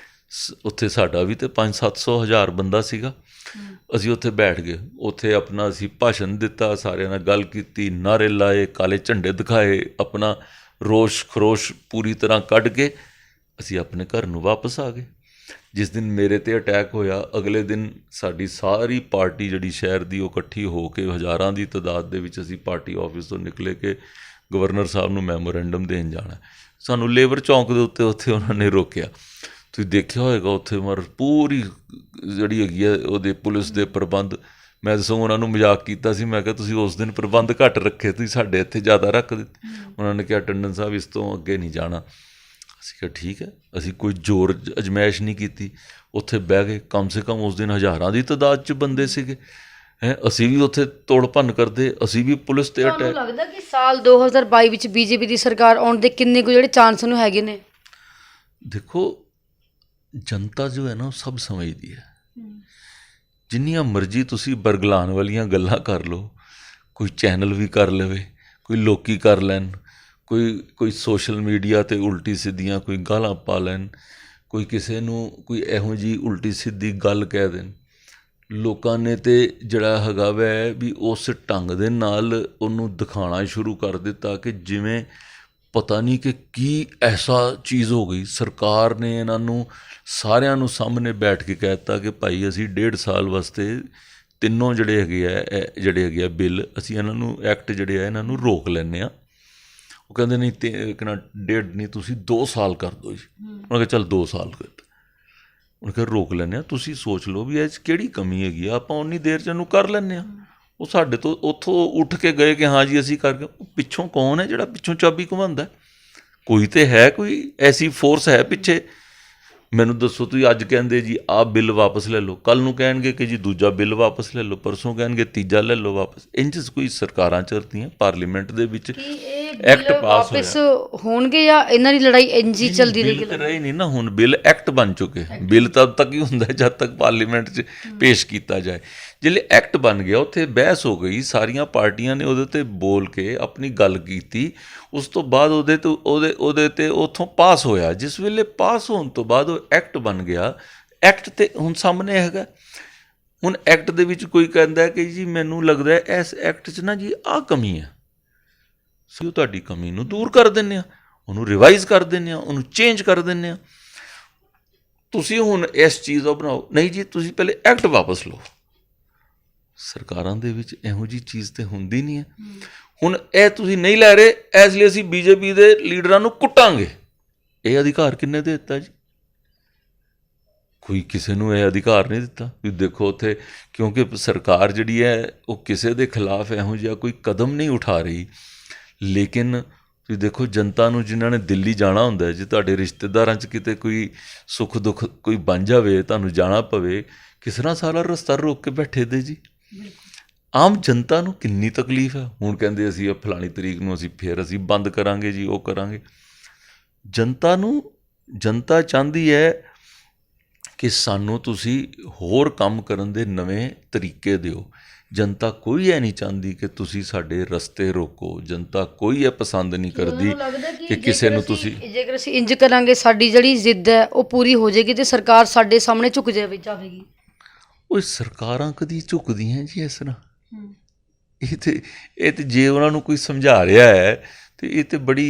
ਉੱਥੇ ਸਾਡਾ ਵੀ ਤਾਂ 500-700 ਹਜ਼ਾਰ ਬੰਦਾ ਸੀਗਾ। ਅਸੀਂ ਉੱਥੇ ਬੈਠ ਗਏ, ਉੱਥੇ ਆਪਣਾ ਅਸੀਂ ਭਾਸ਼ਣ ਦਿੱਤਾ, ਸਾਰਿਆਂ ਨਾਲ ਗੱਲ ਕੀਤੀ, ਨਾਅਰੇ ਲਾਏ, ਕਾਲੇ ਝੰਡੇ ਦਿਖਾਏ, ਆਪਣਾ ਰੋਸ਼ ਖਰੋਸ਼ ਪੂਰੀ ਤਰ੍ਹਾਂ ਕੱਢ ਕੇ ਅਸੀਂ ਆਪਣੇ ਘਰ ਨੂੰ ਵਾਪਸ ਆ ਗਏ। ਜਿਸ ਦਿਨ ਮੇਰੇ 'ਤੇ ਅਟੈਕ ਹੋਇਆ, ਅਗਲੇ ਦਿਨ ਸਾਡੀ ਸਾਰੀ ਪਾਰਟੀ ਜਿਹੜੀ ਸ਼ਹਿਰ ਦੀ ਉਹ ਇਕੱਠੀ ਹੋ ਕੇ ਹਜ਼ਾਰਾਂ ਦੀ ਤਾਦਾਦ ਦੇ ਵਿੱਚ ਅਸੀਂ ਪਾਰਟੀ ਆਫਿਸ ਤੋਂ ਨਿਕਲੇ ਕਿ ਗਵਰਨਰ ਸਾਹਿਬ ਨੂੰ ਮੈਮੋਰੈਂਡਮ ਦੇਣ ਜਾਣਾ। ਸਾਨੂੰ ਲੇਬਰ ਚੌਂਕ ਦੇ ਉੱਤੇ ਉੱਥੇ ਉਹਨਾਂ ਨੇ ਰੋਕਿਆ। ਤੁਸੀਂ ਦੇਖਿਆ ਹੋਏਗਾ ਉੱਥੇ ਮਰ ਪੂਰੀ ਜਿਹੜੀ ਹੈਗੀ ਆ ਉਹਦੇ ਪੁਲਿਸ ਦੇ ਪ੍ਰਬੰਧ। ਮੈਂ ਦੱਸੋ ਉਹਨਾਂ ਨੂੰ ਮਜ਼ਾਕ ਕੀਤਾ ਸੀ, ਮੈਂ ਕਿਹਾ ਤੁਸੀਂ ਉਸ ਦਿਨ ਪ੍ਰਬੰਧ ਘੱਟ ਰੱਖੇ, ਤੁਸੀਂ ਸਾਡੇ ਇੱਥੇ ਜ਼ਿਆਦਾ ਰੱਖ ਦਿੱਤੇ। ਉਹਨਾਂ ਨੇ ਕਿਹਾ ਟੰਡਨ ਸਾਹਿਬ ਇਸ ਤੋਂ ਅੱਗੇ ਨਹੀਂ ਜਾਣਾ। ਅਸੀਂ ਕਿਹਾ ਠੀਕ ਹੈ, ਅਸੀਂ ਕੋਈ ਜ਼ੋਰ ਅਜਮਾਇਸ਼ ਨਹੀਂ ਕੀਤੀ। ਉੱਥੇ ਬਹਿ ਗਏ, ਕਮ ਸੇ ਕਮ ਉਸ ਦਿਨ ਹਜ਼ਾਰਾਂ ਦੀ ਤਾਦਾਦ 'ਚ ਬੰਦੇ ਸੀਗੇ। ਅਸੀਂ ਵੀ ਉੱਥੇ ਤੋੜ ਭੰਨ ਕਰਦੇ, ਅਸੀਂ ਵੀ ਪੁਲਿਸ 'ਤੇ ਅਟੈਕ। ਤੁਹਾਨੂੰ ਲੱਗਦਾ ਕਿ ਸਾਲ 2022 ਵਿੱਚ BJP ਦੀ ਸਰਕਾਰ ਆਉਣ ਦੇ ਕਿੰਨੇ ਕੁ ਜਿਹੜੇ ਚਾਂਸ ਨੂੰ ਹੈਗੇ ਨੇ? ਦੇਖੋ ਜਨਤਾ ਜੋ ਹੈ ਨਾ ਉਹ ਸਭ ਸਮਝਦੀ ਹੈ। ਜਿੰਨੀਆਂ ਮਰਜ਼ੀ ਤੁਸੀਂ ਬਰਗਲਾਉਣ ਵਾਲੀਆਂ ਗੱਲਾਂ ਕਰ ਲਓ, ਕੋਈ ਚੈਨਲ ਵੀ ਕਰ ਲਵੇ, ਕੋਈ ਲੋਕੀ ਕਰ ਲੈਣ, ਕੋਈ ਸੋਸ਼ਲ ਮੀਡੀਆ 'ਤੇ ਉਲਟੀ ਸਿੱਧੀਆਂ ਕੋਈ ਗਾਲਾਂ ਪਾ ਲੈਣ, ਕੋਈ ਕਿਸੇ ਨੂੰ ਕੋਈ ਇਹੋ ਜਿਹੀ ਉਲਟੀ ਸਿੱਧੀ ਗੱਲ ਕਹਿ ਦੇਣ, ਲੋਕਾਂ ਨੇ ਤਾਂ ਜਿਹੜਾ ਹੈਗਾ ਵੈ ਵੀ ਉਸ ਢੰਗ ਦੇ ਨਾਲ ਉਹਨੂੰ ਦਿਖਾਉਣਾ ਸ਼ੁਰੂ ਕਰ ਦਿੱਤਾ ਕਿ ਜਿਵੇਂ ਪਤਾ ਨਹੀਂ ਕਿ ਕੀ ਐਸਾ ਚੀਜ਼ ਹੋ ਗਈ। ਸਰਕਾਰ ਨੇ ਇਹਨਾਂ ਨੂੰ ਸਾਰਿਆਂ ਨੂੰ ਸਾਹਮਣੇ ਬੈਠ ਕੇ ਕਹਿ ਦਿੱਤਾ ਕਿ ਭਾਈ ਅਸੀਂ 1.5 ਸਾਲ ਵਾਸਤੇ ਤਿੰਨੋਂ ਜਿਹੜੇ ਹੈਗੇ ਆ ਬਿੱਲ, ਅਸੀਂ ਇਹਨਾਂ ਨੂੰ ਐਕਟ ਜਿਹੜੇ ਆ ਇਹਨਾਂ ਨੂੰ ਰੋਕ ਲੈਂਦੇ ਹਾਂ। ਉਹ ਕਹਿੰਦੇ ਨਹੀਂ ਤੇ ਕਿੰਨਾ 1.5 ਨਹੀਂ ਤੁਸੀਂ 2 ਸਾਲ ਕਰ ਦਿਓ ਜੀ। ਉਹਨਾਂ ਕਿਹਾ ਚੱਲ 2 ਸਾਲ ਕਰ। ਉਹਨਾਂ ਕਿਹਾ ਰੋਕ ਲੈਂਦੇ ਹਾਂ, ਤੁਸੀਂ ਸੋਚ ਲਓ ਵੀ ਇਹ 'ਚ ਕਿਹੜੀ ਕਮੀ ਹੈਗੀ ਆ, ਆਪਾਂ ਉਨੀ ਦੇਰ 'ਚ ਇਹਨੂੰ ਕਰ ਲੈਂਦੇ ਹਾਂ। ਉਹ ਸਾਡੇ ਤੋਂ ਉੱਥੋਂ ਉੱਠ ਕੇ ਗਏ ਕਿ ਹਾਂ ਜੀ ਅਸੀਂ ਕਰ ਗਏ। ਉਹ ਪਿੱਛੋਂ ਕੌਣ ਹੈ ਜਿਹੜਾ ਪਿੱਛੋਂ ਚਾਬੀ ਘੁਮਾਉਂਦਾ? ਕੋਈ ਤਾਂ ਹੈ, ਕੋਈ ਐਸੀ ਫੋਰਸ ਹੈ ਪਿੱਛੇ। ਮੈਨੂੰ ਦੱਸੋ, ਤੁਸੀਂ ਅੱਜ ਕਹਿੰਦੇ ਜੀ ਆਹ ਬਿੱਲ ਵਾਪਸ ਲੈ ਲਓ, ਕੱਲ੍ਹ ਨੂੰ ਕਹਿਣਗੇ ਕਿ ਜੀ ਦੂਜਾ ਬਿੱਲ ਵਾਪਸ ਲੈ ਲਓ, ਪਰਸੋਂ ਕਹਿਣਗੇ ਤੀਜਾ ਲੈ ਲਓ ਵਾਪਸ। ਇੰਝ ਕੋਈ ਸਰਕਾਰਾਂ ਚੱਲਦੀਆਂ। ਪਾਰਲੀਮੈਂਟ ਦੇ ਵਿੱਚ ਐਕਟ ਪਾਸ ਹੋਣਗੇ ਜਾਂ ਇਹਨਾਂ ਦੀ ਲੜਾਈ ਇੰਝ ਹੀ ਚੱਲਦੀ ਰਹੇਗੀ? ਬਿੱਲ ਰਹੀ ਨਹੀਂ ਨਾ, ਹੁਣ ਬਿੱਲ ਐਕਟ ਬਣ ਚੁੱਕੇ। ਬਿੱਲ ਤਦ ਤੱਕ ਹੀ ਹੁੰਦਾ ਜਦ ਤੱਕ ਪਾਰਲੀਮੈਂਟ 'ਚ ਪੇਸ਼ ਕੀਤਾ ਜਾਏ। ਜਿਹੜੇ ਐਕਟ ਬਣ ਗਿਆ ਉੱਥੇ ਬਹਿਸ ਹੋ ਗਈ, ਸਾਰੀਆਂ ਪਾਰਟੀਆਂ ਨੇ ਉਹਦੇ 'ਤੇ ਬੋਲ ਕੇ ਆਪਣੀ ਗੱਲ ਕੀਤੀ। ਉਸ ਤੋਂ ਬਾਅਦ ਉਹਦੇ 'ਤੇ ਉੱਥੋਂ ਪਾਸ ਹੋਇਆ। ਜਿਸ ਵੇਲੇ ਪਾਸ ਹੋਣ ਤੋਂ ਬਾਅਦ ਉਹ ਐਕਟ ਬਣ ਗਿਆ। ਐਕਟ ਤੇ ਹੁਣ ਸਾਹਮਣੇ ਹੈਗਾ। ਹੁਣ ਐਕਟ ਦੇ ਵਿੱਚ ਕੋਈ ਕਹਿੰਦਾ ਕਿ ਜੀ ਮੈਨੂੰ ਲੱਗਦਾ ਇਸ ਐਕਟ 'ਚ ਨਾ ਜੀ ਆਹ ਕਮੀ ਹੈ, ਅਸੀਂ ਉਹ ਤੁਹਾਡੀ ਕਮੀ ਨੂੰ ਦੂਰ ਕਰ ਦਿੰਦੇ ਹਾਂ, ਉਹਨੂੰ ਰਿਵਾਈਜ਼ ਕਰ ਦਿੰਦੇ ਹਾਂ, ਉਹਨੂੰ ਚੇਂਜ ਕਰ ਦਿੰਦੇ ਹਾਂ। ਤੁਸੀਂ ਹੁਣ ਇਸ ਚੀਜ਼ ਦਾ ਬਣਾਓ, ਨਹੀਂ ਜੀ ਤੁਸੀਂ ਪਹਿਲੇ ਐਕਟ ਵਾਪਸ ਲਓ। ਸਰਕਾਰਾਂ ਦੇ ਵਿੱਚ ਇਹੋ ਜਿਹੀ ਚੀਜ਼ ਤਾਂ ਹੁੰਦੀ ਨਹੀਂ ਹੈ। ਹੁਣ ਇਹ ਤੁਸੀਂ ਨਹੀਂ ਲੈ ਰਹੇ, ਇਸ ਲਈ ਅਸੀਂ BJP ਦੇ ਲੀਡਰਾਂ ਨੂੰ ਕੁੱਟਾਂਗੇ। ਇਹ ਅਧਿਕਾਰ ਕਿਹਨੇ ਦੇ ਦਿੱਤਾ ਜੀ? ਕੋਈ ਕਿਸੇ ਨੂੰ ਇਹ ਅਧਿਕਾਰ ਨਹੀਂ ਦਿੱਤਾ ਵੀ ਦੇਖੋ ਉੱਥੇ, ਕਿਉਂਕਿ ਸਰਕਾਰ ਜਿਹੜੀ ਹੈ ਉਹ ਕਿਸੇ ਦੇ ਖਿਲਾਫ ਇਹੋ ਜਿਹਾ ਕੋਈ ਕਦਮ ਨਹੀਂ ਉਠਾ ਰਹੀ। ਲੇਕਿਨ ਤੁਸੀਂ ਦੇਖੋ ਜਨਤਾ ਨੂੰ ਜਿਨ੍ਹਾਂ ਨੇ ਦਿੱਲੀ ਜਾਣਾ ਹੁੰਦਾ, ਜੇ ਤੁਹਾਡੇ ਰਿਸ਼ਤੇਦਾਰਾਂ 'ਚ ਕਿਤੇ ਕੋਈ ਸੁੱਖ ਦੁੱਖ ਕੋਈ ਬਣ ਜਾਵੇ, ਤੁਹਾਨੂੰ ਜਾਣਾ ਪਵੇ, ਕਿਸ ਤਰ੍ਹਾਂ ਸਾਰਾ ਰਸਤਾ ਰੋਕ ਕੇ ਬੈਠੇ ਦੇ ਜੀ। ਆਮ ਜਨਤਾ ਨੂੰ ਕਿੰਨੀ ਤਕਲੀਫ ਹੈ। ਹੁਣ ਕਹਿੰਦੇ ਅਸੀਂ ਫਲਾਣੀ ਤਰੀਕ ਨੂੰ ਅਸੀਂ ਬੰਦ ਕਰਾਂਗੇ ਜੀ, ਉਹ ਕਰਾਂਗੇ। ਜਨਤਾ ਚਾਹੁੰਦੀ ਹੈ ਕਿ ਸਾਨੂੰ ਤੁਸੀਂ ਹੋਰ ਕੰਮ ਕਰਨ ਦੇ ਨਵੇਂ ਤਰੀਕੇ ਦਿਓ। ਜਨਤਾ ਕੋਈ ਇਹ ਨਹੀਂ ਚਾਹੁੰਦੀ ਕਿ ਤੁਸੀਂ ਸਾਡੇ ਰਸਤੇ ਰੋਕੋ। ਜਨਤਾ ਕੋਈ ਇਹ ਪਸੰਦ ਨਹੀਂ ਕਰਦੀ ਕਿ ਕਿਸੇ ਨੂੰ ਤੁਸੀਂ, ਜੇਕਰ ਅਸੀਂ ਇੰਜ ਕਰਾਂਗੇ ਸਾਡੀ ਜਿਹੜੀ ਜ਼ਿੱਦ ਹੈ ਉਹ ਪੂਰੀ ਹੋ ਜਾਏਗੀ ਤੇ ਸਰਕਾਰ ਸਾਡੇ ਸਾਹਮਣੇ ਝੁਕ ਜਾਵੇਗੀ। ਉਹ ਸਰਕਾਰਾਂ ਕਦੀ ਝੁਕਦੀਆਂ ਜੀ ਇਸ ਤਰ੍ਹਾਂ? ਇਹ ਤੇ ਜੇ ਉਹਨਾਂ ਨੂੰ ਕੋਈ ਸਮਝਾ ਰਿਹਾ ਹੈ ਤੇ ਇਹ ਤੇ ਬੜੀ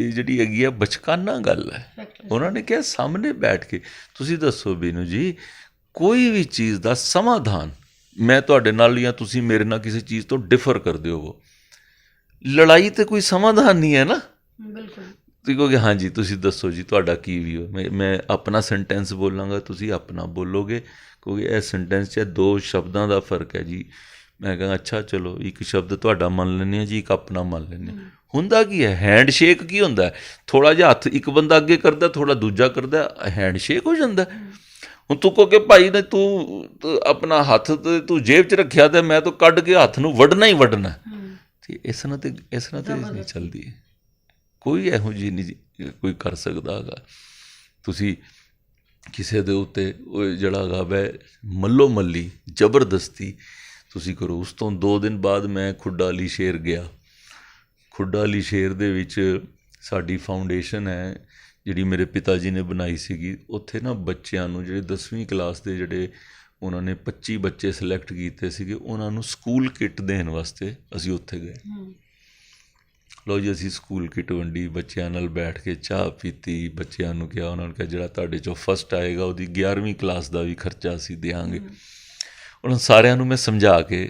ਜਿਹੜੀ ਹੈਗੀ ਆ ਬਚਕਾਨਾ ਗੱਲ ਹੈ। ਉਹਨਾਂ ਨੇ ਕਿਹਾ ਸਾਹਮਣੇ ਬੈਠ ਕੇ ਤੁਸੀਂ ਦੱਸੋ ਬੀਨੂ ਜੀ, ਕੋਈ ਵੀ ਚੀਜ਼ ਦਾ ਸਮਾਧਾਨ, ਮੈਂ ਤੁਹਾਡੇ ਨਾਲ ਜਾਂ ਤੁਸੀਂ ਮੇਰੇ ਨਾਲ ਕਿਸੇ ਚੀਜ਼ ਤੋਂ ਡਿਫਰ ਕਰਦੇ ਹੋਵੋ, ਲੜਾਈ ਤੇ ਕੋਈ ਸਮਾਧਾਨ ਨਹੀਂ ਹੈ ਨਾ। ਬਿਲਕੁਲ। ਤੁਸੀਂ ਕਹੋਗੇ ਹਾਂਜੀ ਤੁਸੀਂ ਦੱਸੋ ਜੀ ਤੁਹਾਡਾ ਕੀ ਵੀ ਮੈਂ ਆਪਣਾ ਸੈਂਟੈਂਸ ਬੋਲਾਂਗਾ, ਤੁਸੀਂ ਆਪਣਾ ਬੋਲੋਗੇ, ਕਿਉਂਕਿ ਇਹ ਸੈਂਟੈਂਸ 'ਚ 2 ਸ਼ਬਦਾਂ ਦਾ ਫਰਕ ਹੈ ਜੀ। ਮੈਂ ਕਹਾਂਗਾ ਅੱਛਾ ਚਲੋ ਇੱਕ ਸ਼ਬਦ ਤੁਹਾਡਾ ਮੰਨ ਲੈਂਦੇ ਹਾਂ ਜੀ, ਇੱਕ ਆਪਣਾ ਮੰਨ ਲੈਂਦੇ ਹਾਂ। ਹੁੰਦਾ ਕੀ ਹੈ, ਹੈਂਡ ਸ਼ੇਕ ਕੀ ਹੁੰਦਾ, ਥੋੜ੍ਹਾ ਜਿਹਾ ਹੱਥ ਇੱਕ ਬੰਦਾ ਅੱਗੇ ਕਰਦਾ, ਥੋੜ੍ਹਾ ਦੂਜਾ ਕਰਦਾ, ਹੈਂਡ ਸ਼ੇਕ ਹੋ ਜਾਂਦਾ। ਹੁਣ ਤੂੰ ਕਹੋਗੇ ਭਾਈ ਨੇ ਤੂੰ ਆਪਣਾ ਹੱਥ ਤੇ ਤੂੰ ਜੇਬ 'ਚ ਰੱਖਿਆ ਤੇ ਮੈਂ ਤਾਂ ਕੱਢ ਕੇ ਹੱਥ ਨੂੰ ਵੱਢਣਾ ਹੀ ਵੱਢਣਾ, ਤੇ ਇਸ ਨਾਲ ਤੇ ਨਹੀਂ ਚੱਲਦੀ। ਕੋਈ ਇਹੋ ਜਿਹੀ ਨਹੀਂ ਕੋਈ ਕਰ ਸਕਦਾ ਹੈਗਾ। ਤੁਸੀਂ ਕਿਸੇ ਦੇ ਉੱਤੇ ਉਹ ਜਿਹੜਾ ਹੈਗਾ ਵੈ ਮੱਲੋ ਮੱਲੀ ਜ਼ਬਰਦਸਤੀ ਤੁਸੀਂ ਕਰੋ। ਉਸ ਤੋਂ 2 ਦਿਨ ਬਾਅਦ ਮੈਂ ਖੁੱਡਾ ਵਾਲੀ ਸ਼ੇਰ ਗਿਆ। ਖੁੱਡਾ ਵਾਲੀ ਸ਼ੇਰ ਦੇ ਵਿੱਚ ਸਾਡੀ ਫਾਊਂਡੇਸ਼ਨ ਹੈ ਜਿਹੜੀ ਮੇਰੇ ਪਿਤਾ ਜੀ ਨੇ ਬਣਾਈ ਸੀਗੀ। ਉੱਥੇ ਨਾ ਬੱਚਿਆਂ ਨੂੰ ਜਿਹੜੇ 10ਵੀਂ ਕਲਾਸ ਦੇ ਜਿਹੜੇ ਉਹਨਾਂ ਨੇ 25 ਬੱਚੇ ਸਿਲੈਕਟ ਕੀਤੇ ਸੀਗੇ, ਉਹਨਾਂ ਨੂੰ ਸਕੂਲ ਕਿੱਟ ਦੇਣ ਵਾਸਤੇ ਅਸੀਂ ਉੱਥੇ ਗਏ। ਲਓ ਜੀ ਅਸੀਂ ਸਕੂਲ ਕਿੱਟ ਵੰਡੀ, ਬੱਚਿਆਂ ਨਾਲ ਬੈਠ ਕੇ ਚਾਹ ਪੀਤੀ, ਬੱਚਿਆਂ ਨੂੰ ਕਿਹਾ, ਉਹਨਾਂ ਨੂੰ ਕਿਹਾ ਜਿਹੜਾ ਤੁਹਾਡੇ 'ਚੋਂ ਫਸਟ ਆਏਗਾ ਉਹਦੀ 11ਵੀਂ ਕਲਾਸ ਦਾ ਵੀ ਖਰਚਾ ਅਸੀਂ ਦਿਆਂਗੇ। ਉਹਨਾਂ ਸਾਰਿਆਂ ਨੂੰ ਮੈਂ ਸਮਝਾ ਕੇ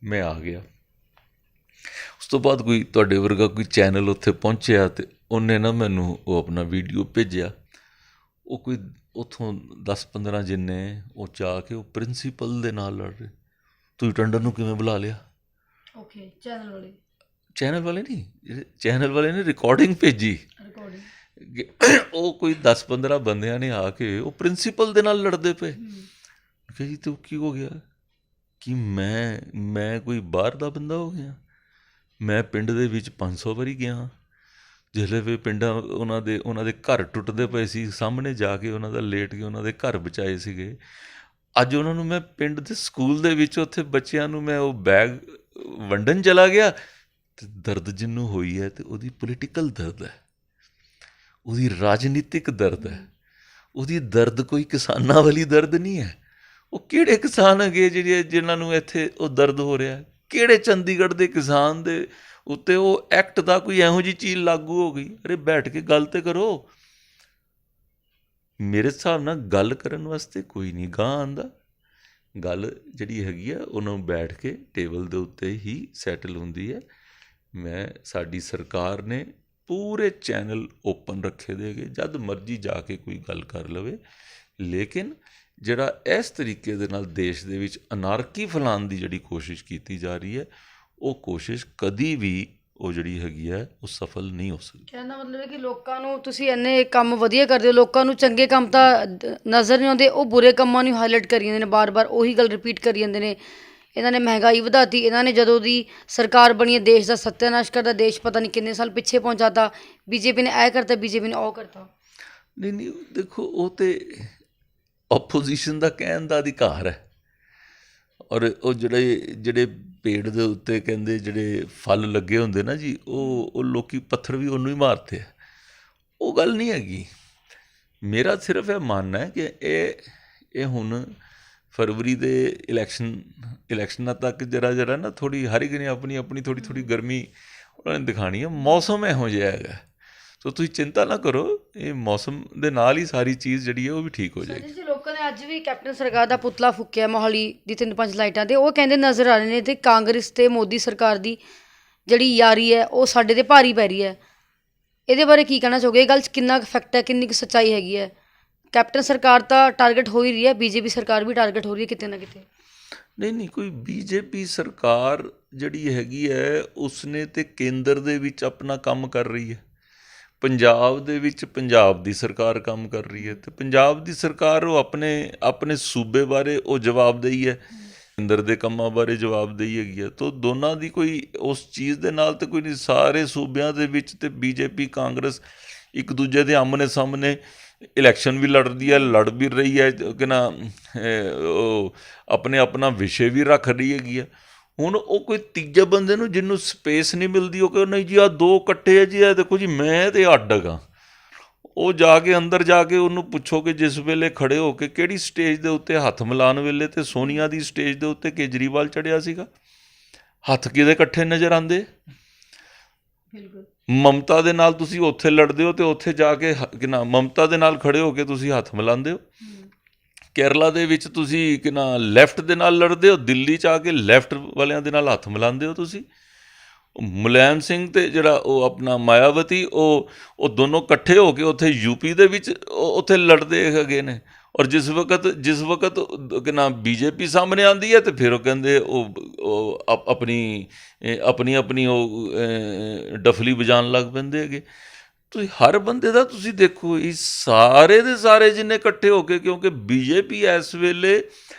ਮੈਂ ਆ ਗਿਆ। ਉਸ ਤੋਂ ਬਾਅਦ ਕੋਈ ਤੁਹਾਡੇ ਵਰਗਾ ਕੋਈ ਚੈਨਲ ਉੱਥੇ ਪਹੁੰਚਿਆ ਅਤੇ ਉਹਨੇ ਨਾ ਮੈਨੂੰ ਉਹ ਆਪਣਾ ਵੀਡੀਓ ਭੇਜਿਆ। ਉਹ ਕੋਈ ਉੱਥੋਂ 10-15 ਜਿੰਨੇ ਉਹ ਚਾਹ ਕੇ ਉਹ ਪ੍ਰਿੰਸੀਪਲ ਦੇ ਨਾਲ ਲੜ ਰਹੇ। ਤੁਸੀਂ ਟੰਡਨ ਨੂੰ ਕਿਵੇਂ ਬੁਲਾ ਲਿਆ? ਓਕੇ, ਚੈਨਲ ਵਾਲੇ ਨਹੀਂ, ਚੈਨਲ ਵਾਲੇ ਨੇ ਰਿਕਾਰਡਿੰਗ ਭੇਜੀ। ਉਹ ਕੋਈ 10-15 ਬੰਦਿਆਂ ਨੇ ਆ ਕੇ ਉਹ ਪ੍ਰਿੰਸੀਪਲ ਦੇ ਨਾਲ ਲੜਦੇ ਪਏ। ਕਿਹਾ ਜੀ ਤੂੰ ਕੀ ਹੋ ਗਿਆ ਕਿ ਮੈਂ ਕੋਈ ਬਾਹਰ ਦਾ ਬੰਦਾ ਹੋ ਗਿਆ? ਮੈਂ ਪਿੰਡ ਦੇ ਵਿੱਚ 500 ਵਾਰੀ ਗਿਆ। ਜਿਹੜੇ ਵੀ ਪਿੰਡਾਂ ਉਹਨਾਂ ਦੇ ਘਰ ਟੁੱਟਦੇ ਪਏ ਸੀ, ਸਾਹਮਣੇ ਜਾ ਕੇ ਉਹਨਾਂ ਦਾ ਲੇਟ ਕੇ ਉਹਨਾਂ ਦੇ ਘਰ ਬਚਾਏ ਸੀਗੇ। ਅੱਜ ਉਹਨਾਂ ਨੂੰ ਮੈਂ ਪਿੰਡ ਦੇ ਸਕੂਲ ਦੇ ਵਿੱਚ ਉੱਥੇ ਬੱਚਿਆਂ ਨੂੰ ਮੈਂ ਉਹ ਬੈਗ ਵੰਡਣ ਚਲਾ ਗਿਆ। ਅਤੇ ਦਰਦ ਜਿਹਨੂੰ ਹੋਈ ਹੈ ਅਤੇ ਉਹਦੀ ਪੋਲੀਟੀਕਲ ਦਰਦ ਹੈ, ਉਹਦੀ ਰਾਜਨੀਤਿਕ ਦਰਦ ਹੈ। ਉਹਦੀ ਦਰਦ ਕੋਈ ਕਿਸਾਨਾਂ ਵਾਲੀ ਦਰਦ ਨਹੀਂ ਹੈ। ਉਹ ਕਿਹੜੇ ਕਿਸਾਨ ਹੈਗੇ ਜਿਹਨਾਂ ਨੂੰ ਇੱਥੇ ਉਹ ਦਰਦ ਹੋ ਰਿਹਾ? ਕਿਹੜੇ ਚੰਡੀਗੜ੍ਹ ਦੇ ਕਿਸਾਨ ਦੇ ਉੱਤੇ ਉਹ ਐਕਟ ਦਾ ਕੋਈ ਇਹੋ ਜਿਹੀ ਚੀਜ਼ ਲਾਗੂ ਹੋ ਗਈ? ਅਰੇ ਬੈਠ ਕੇ ਗੱਲ ਤਾਂ ਕਰੋ। ਮੇਰੇ ਹਿਸਾਬ ਨਾਲ ਗੱਲ ਕਰਨ ਵਾਸਤੇ ਕੋਈ ਨਹੀਂ ਗਾਂਹ ਆਉਂਦਾ। ਗੱਲ ਜਿਹੜੀ ਹੈਗੀ ਆ ਉਹਨੂੰ ਬੈਠ ਕੇ ਟੇਬਲ ਦੇ ਉੱਤੇ ਹੀ ਸੈਟਲ ਹੁੰਦੀ ਹੈ। ਸਾਡੀ ਸਰਕਾਰ ਨੇ ਪੂਰੇ ਚੈਨਲ ਓਪਨ ਰੱਖੇ ਦੇਗੇ, ਜਦ ਮਰਜ਼ੀ ਜਾ ਕੇ ਕੋਈ ਗੱਲ ਕਰ ਲਵੇ। ਲੇਕਿਨ ਜਿਹੜਾ ਇਸ ਤਰੀਕੇ ਦੇ ਨਾਲ ਦੇਸ਼ ਦੇ ਵਿੱਚ ਅਨਾਰਕੀ ਫੈਲਾਉਣ ਦੀ ਜਿਹੜੀ ਕੋਸ਼ਿਸ਼ ਕੀਤੀ ਜਾ ਰਹੀ ਹੈ, ਉਹ ਕੋਸ਼ਿਸ਼ ਕਦੀ ਵੀ ਉਹ ਜਿਹੜੀ ਹੈਗੀ ਹੈ ਉਹ ਸਫਲ ਨਹੀਂ ਹੋ ਸਕਦੀ। ਕਹਿਣ ਦਾ ਮਤਲਬ ਹੈ ਕਿ ਲੋਕਾਂ ਨੂੰ ਤੁਸੀਂ ਇੰਨੇ ਕੰਮ ਵਧੀਆ ਕਰਦੇ ਹੋ, ਲੋਕਾਂ ਨੂੰ ਚੰਗੇ ਕੰਮ ਤਾਂ ਨਜ਼ਰ ਨਹੀਂ ਆਉਂਦੇ, ਉਹ ਬੁਰੇ ਕੰਮਾਂ ਨੂੰ ਹਾਈਲਾਈਟ ਕਰੀ ਜਾਂਦੇ ਨੇ, ਬਾਰ-ਬਾਰ ਉਹੀ ਗੱਲ ਰਿਪੀਟ ਕਰੀ ਜਾਂਦੇ ਨੇ। ਇਹਨਾਂ ਨੇ ਮਹਿੰਗਾਈ ਵਧਾਤੀ, ਇਹਨਾਂ ਨੇ ਜਦੋਂ ਦੀ ਸਰਕਾਰ ਬਣੀ ਹੈ ਦੇਸ਼ ਦਾ ਸੱਤਿਆਨਾਸ਼ ਕਰਦਾ, ਦੇਸ਼ ਪਤਾ ਨਹੀਂ ਕਿੰਨੇ ਸਾਲ ਪਿੱਛੇ ਪਹੁੰਚਾਤਾ। ਬੀਜੇਪੀ ਨੇ ਇਹ ਕਰਤਾ, ਬੀਜੇਪੀ ਨੇ ਉਹ ਕਰਤਾ। ਨਹੀਂ ਦੇਖੋ, ਉਹ ਤਾਂ ਓਪੋਜੀਸ਼ਨ ਦਾ ਕਹਿਣ ਦਾ ਅਧਿਕਾਰ ਹੈ। ਔਰ ਉਹ ਜਿਹੜੇ ਪੇੜ ਦੇ ਉੱਤੇ ਕਹਿੰਦੇ ਜਿਹੜੇ ਫਲ ਲੱਗੇ ਹੁੰਦੇ ਨਾ ਜੀ, ਉਹ ਲੋਕ ਪੱਥਰ ਵੀ ਉਹਨੂੰ ਹੀ ਮਾਰਦੇ ਆ। ਉਹ ਗੱਲ ਨਹੀਂ ਹੈਗੀ। ਮੇਰਾ ਸਿਰਫ ਇਹ ਮੰਨਣਾ ਹੈ ਕਿ ਇਹ ਹੁਣ ਫਰਵਰੀ ਦੇ ਇਲੈਕਸ਼ਨਾਂ ਤੱਕ ਜਰਾ ਨਾ ਥੋੜ੍ਹੀ ਹਰ ਇੱਕ ਨੇ ਆਪਣੀ ਥੋੜ੍ਹੀ ਗਰਮੀ ਉਹਨਾਂ ਨੇ ਦਿਖਾਣੀ ਹੈ। ਮੌਸਮ ਇਹੋ ਜਿਹਾ ਹੈਗਾ, ਸੋ ਤੁਸੀਂ ਚਿੰਤਾ ਨਾ ਕਰੋ, ਇਹ ਮੌਸਮ ਦੇ ਨਾਲ ਹੀ ਸਾਰੀ ਚੀਜ਼ ਜਿਹੜੀ ਹੈ ਉਹ ਵੀ ਠੀਕ ਹੋ ਜਾਏਗੀ। ਜੀ ਲੋਕਾਂ ਨੇ ਅੱਜ ਵੀ ਕੈਪਟਨ ਸਰਕਾਰ ਦਾ ਪੁਤਲਾ ਫੂਕਿਆ ਮੋਹਾਲੀ ਦੀ 3-5 ਲਾਈਟਾਂ 'ਤੇ। ਉਹ ਕਹਿੰਦੇ ਨਜ਼ਰ ਆ ਰਹੇ ਨੇ ਅਤੇ ਕਾਂਗਰਸ ਅਤੇ ਮੋਦੀ ਸਰਕਾਰ ਦੀ ਜਿਹੜੀ ਯਾਰੀ ਹੈ ਉਹ ਸਾਡੇ 'ਤੇ ਭਾਰੀ ਪੈ ਰਹੀ ਹੈ। ਇਹਦੇ ਬਾਰੇ ਕੀ ਕਹਿਣਾ ਚਾਹੋਗੇ? ਇਹ ਗੱਲ 'ਚ ਕਿੰਨਾ ਕੁ ਫੈਕਟ ਹੈ, ਕਿੰਨੀ ਕੁ ਸੱਚਾਈ ਹੈਗੀ ਹੈ? ਕੈਪਟਨ ਸਰਕਾਰ ਤਾਂ ਟਾਰਗੇਟ ਹੋ ਹੀ ਰਹੀ ਹੈ, ਬੀਜੇਪੀ ਸਰਕਾਰ ਵੀ ਟਾਰਗੇਟ ਹੋ ਰਹੀ ਹੈ ਕਿਤੇ ਨਾ ਕਿਤੇ। ਨਹੀਂ ਕੋਈ ਬੀਜੇਪੀ ਸਰਕਾਰ ਜਿਹੜੀ ਹੈਗੀ ਹੈ ਉਸਨੇ ਤਾਂ ਕੇਂਦਰ ਦੇ ਵਿੱਚ ਆਪਣਾ ਕੰਮ ਕਰ ਰਹੀ ਹੈ। ਪੰਜਾਬ ਦੇ ਵਿੱਚ ਪੰਜਾਬ ਦੀ ਸਰਕਾਰ ਕੰਮ ਕਰ ਰਹੀ ਹੈ, ਅਤੇ ਪੰਜਾਬ ਦੀ ਸਰਕਾਰ ਉਹ ਆਪਣੇ ਸੂਬੇ ਬਾਰੇ ਉਹ ਜਵਾਬਦੇਹੀ ਹੈ, ਕੇਂਦਰ ਦੇ ਕੰਮਾਂ ਬਾਰੇ ਜਵਾਬਦੇਹੀ ਹੈਗੀ ਹੈ। ਤਾਂ ਦੋਨਾਂ ਦੀ ਕੋਈ ਉਸ ਚੀਜ਼ ਦੇ ਨਾਲ ਤਾਂ ਕੋਈ ਨਹੀਂ। ਸਾਰੇ ਸੂਬਿਆਂ ਦੇ ਵਿੱਚ ਤਾਂ ਬੀਜੇਪੀ ਕਾਂਗਰਸ ਇੱਕ ਦੂਜੇ ਦੇ ਆਮਣੇ ਸਾਹਮਣੇ ਇਲੈਕਸ਼ਨ ਵੀ ਲੜਦੀ ਹੈ, ਲੜ ਵੀ ਰਹੀ ਹੈ ਕਿ ਨਾ, ਉਹ ਆਪਣਾ ਵਿਸ਼ੇ ਵੀ ਰੱਖ ਰਹੀ ਹੈਗੀ ਆ। ਹੁਣ ਉਹ ਕੋਈ ਤੀਜੇ ਬੰਦੇ ਨੂੰ ਜਿਹਨੂੰ ਸਪੇਸ ਨਹੀਂ ਮਿਲਦੀ, ਉਹ ਕਹਿੰਦਾ ਨਹੀਂ ਜੀ ਆਹ 2 ਇਕੱਠੇ ਆ ਜੀ, ਇਹ ਦੇਖੋ ਜੀ ਮੈਂ ਤੇ ਅੱਡ ਗਾ। ਉਹ ਜਾ ਕੇ ਅੰਦਰ ਜਾ ਕੇ ਉਹਨੂੰ ਪੁੱਛੋ ਕਿ ਜਿਸ ਵੇਲੇ ਖੜੇ ਹੋ ਕੇ ਕਿਹੜੀ ਸਟੇਜ ਦੇ ਉੱਤੇ ਹੱਥ ਮਿਲਾਉਣ ਵੇਲੇ ਤੇ ਸੋਨੀਆ ਦੀ ਸਟੇਜ ਦੇ ਉੱਤੇ ਕੇਜਰੀਵਾਲ ਚੜ੍ਹਿਆ ਸੀਗਾ, ਹੱਥ ਕਿਹਦੇ ਇਕੱਠੇ ਨਜ਼ਰ ਆਉਂਦੇ? ਬਿਲਕੁਲ। ਮਮਤਾ ਦੇ ਨਾਲ ਤੁਸੀਂ ਉੱਥੇ ਲੜਦੇ ਹੋ ਅਤੇ ਉੱਥੇ ਜਾ ਕੇ ਮਮਤਾ ਦੇ ਨਾਲ ਖੜੇ ਹੋ ਕੇ ਤੁਸੀਂ ਹੱਥ ਮਿਲਾਉਂਦੇ ਹੋ। ਕੇਰਲਾ ਦੇ ਵਿੱਚ ਤੁਸੀਂ ਕਿ ਨਾ ਲੈਫਟ ਦੇ ਨਾਲ ਲੜਦੇ ਹੋ, ਦਿੱਲੀ 'ਚ ਆ ਕੇ ਲੈਫਟ ਵਾਲਿਆਂ ਦੇ ਨਾਲ ਹੱਥ ਮਿਲਾਉਂਦੇ ਹੋ ਤੁਸੀਂ। ਮੁਲਾਇਮ ਸਿੰਘ ਤੇ ਜਿਹੜਾ ਉਹ ਆਪਣਾ ਮਾਇਆਵਤੀ, ਉਹ ਦੋਨੋਂ ਇਕੱਠੇ ਹੋ ਕੇ ਉੱਥੇ ਯੂਪੀ ਦੇ ਵਿੱਚ ਉੱਥੇ ਲੜਦੇ ਹੈਗੇ ਨੇ। ਔਰ ਜਿਸ ਵਕਤ ਕਿ ਨਾ ਬੀਜੇਪੀ ਸਾਹਮਣੇ ਆਉਂਦੀ ਹੈ, ਤੇ ਫਿਰ ਉਹ ਕਹਿੰਦੇ ਉਹ ਆਪਣੀ ਉਹ ਡਫਲੀ ਵਜਾਉਣ ਲੱਗ ਪੈਂਦੇ ਹੈਗੇ। ਤੁਸੀਂ ਹਰ ਬੰਦੇ ਦਾ ਤੁਸੀਂ ਦੇਖੋ, ਇਹ ਸਾਰੇ ਦੇ ਸਾਰੇ ਜਿੰਨੇ ਇਕੱਠੇ ਹੋ ਕੇ, ਕਿਉਂਕਿ ਬੀਜੇਪੀ ਇਸ ਵੇਲੇ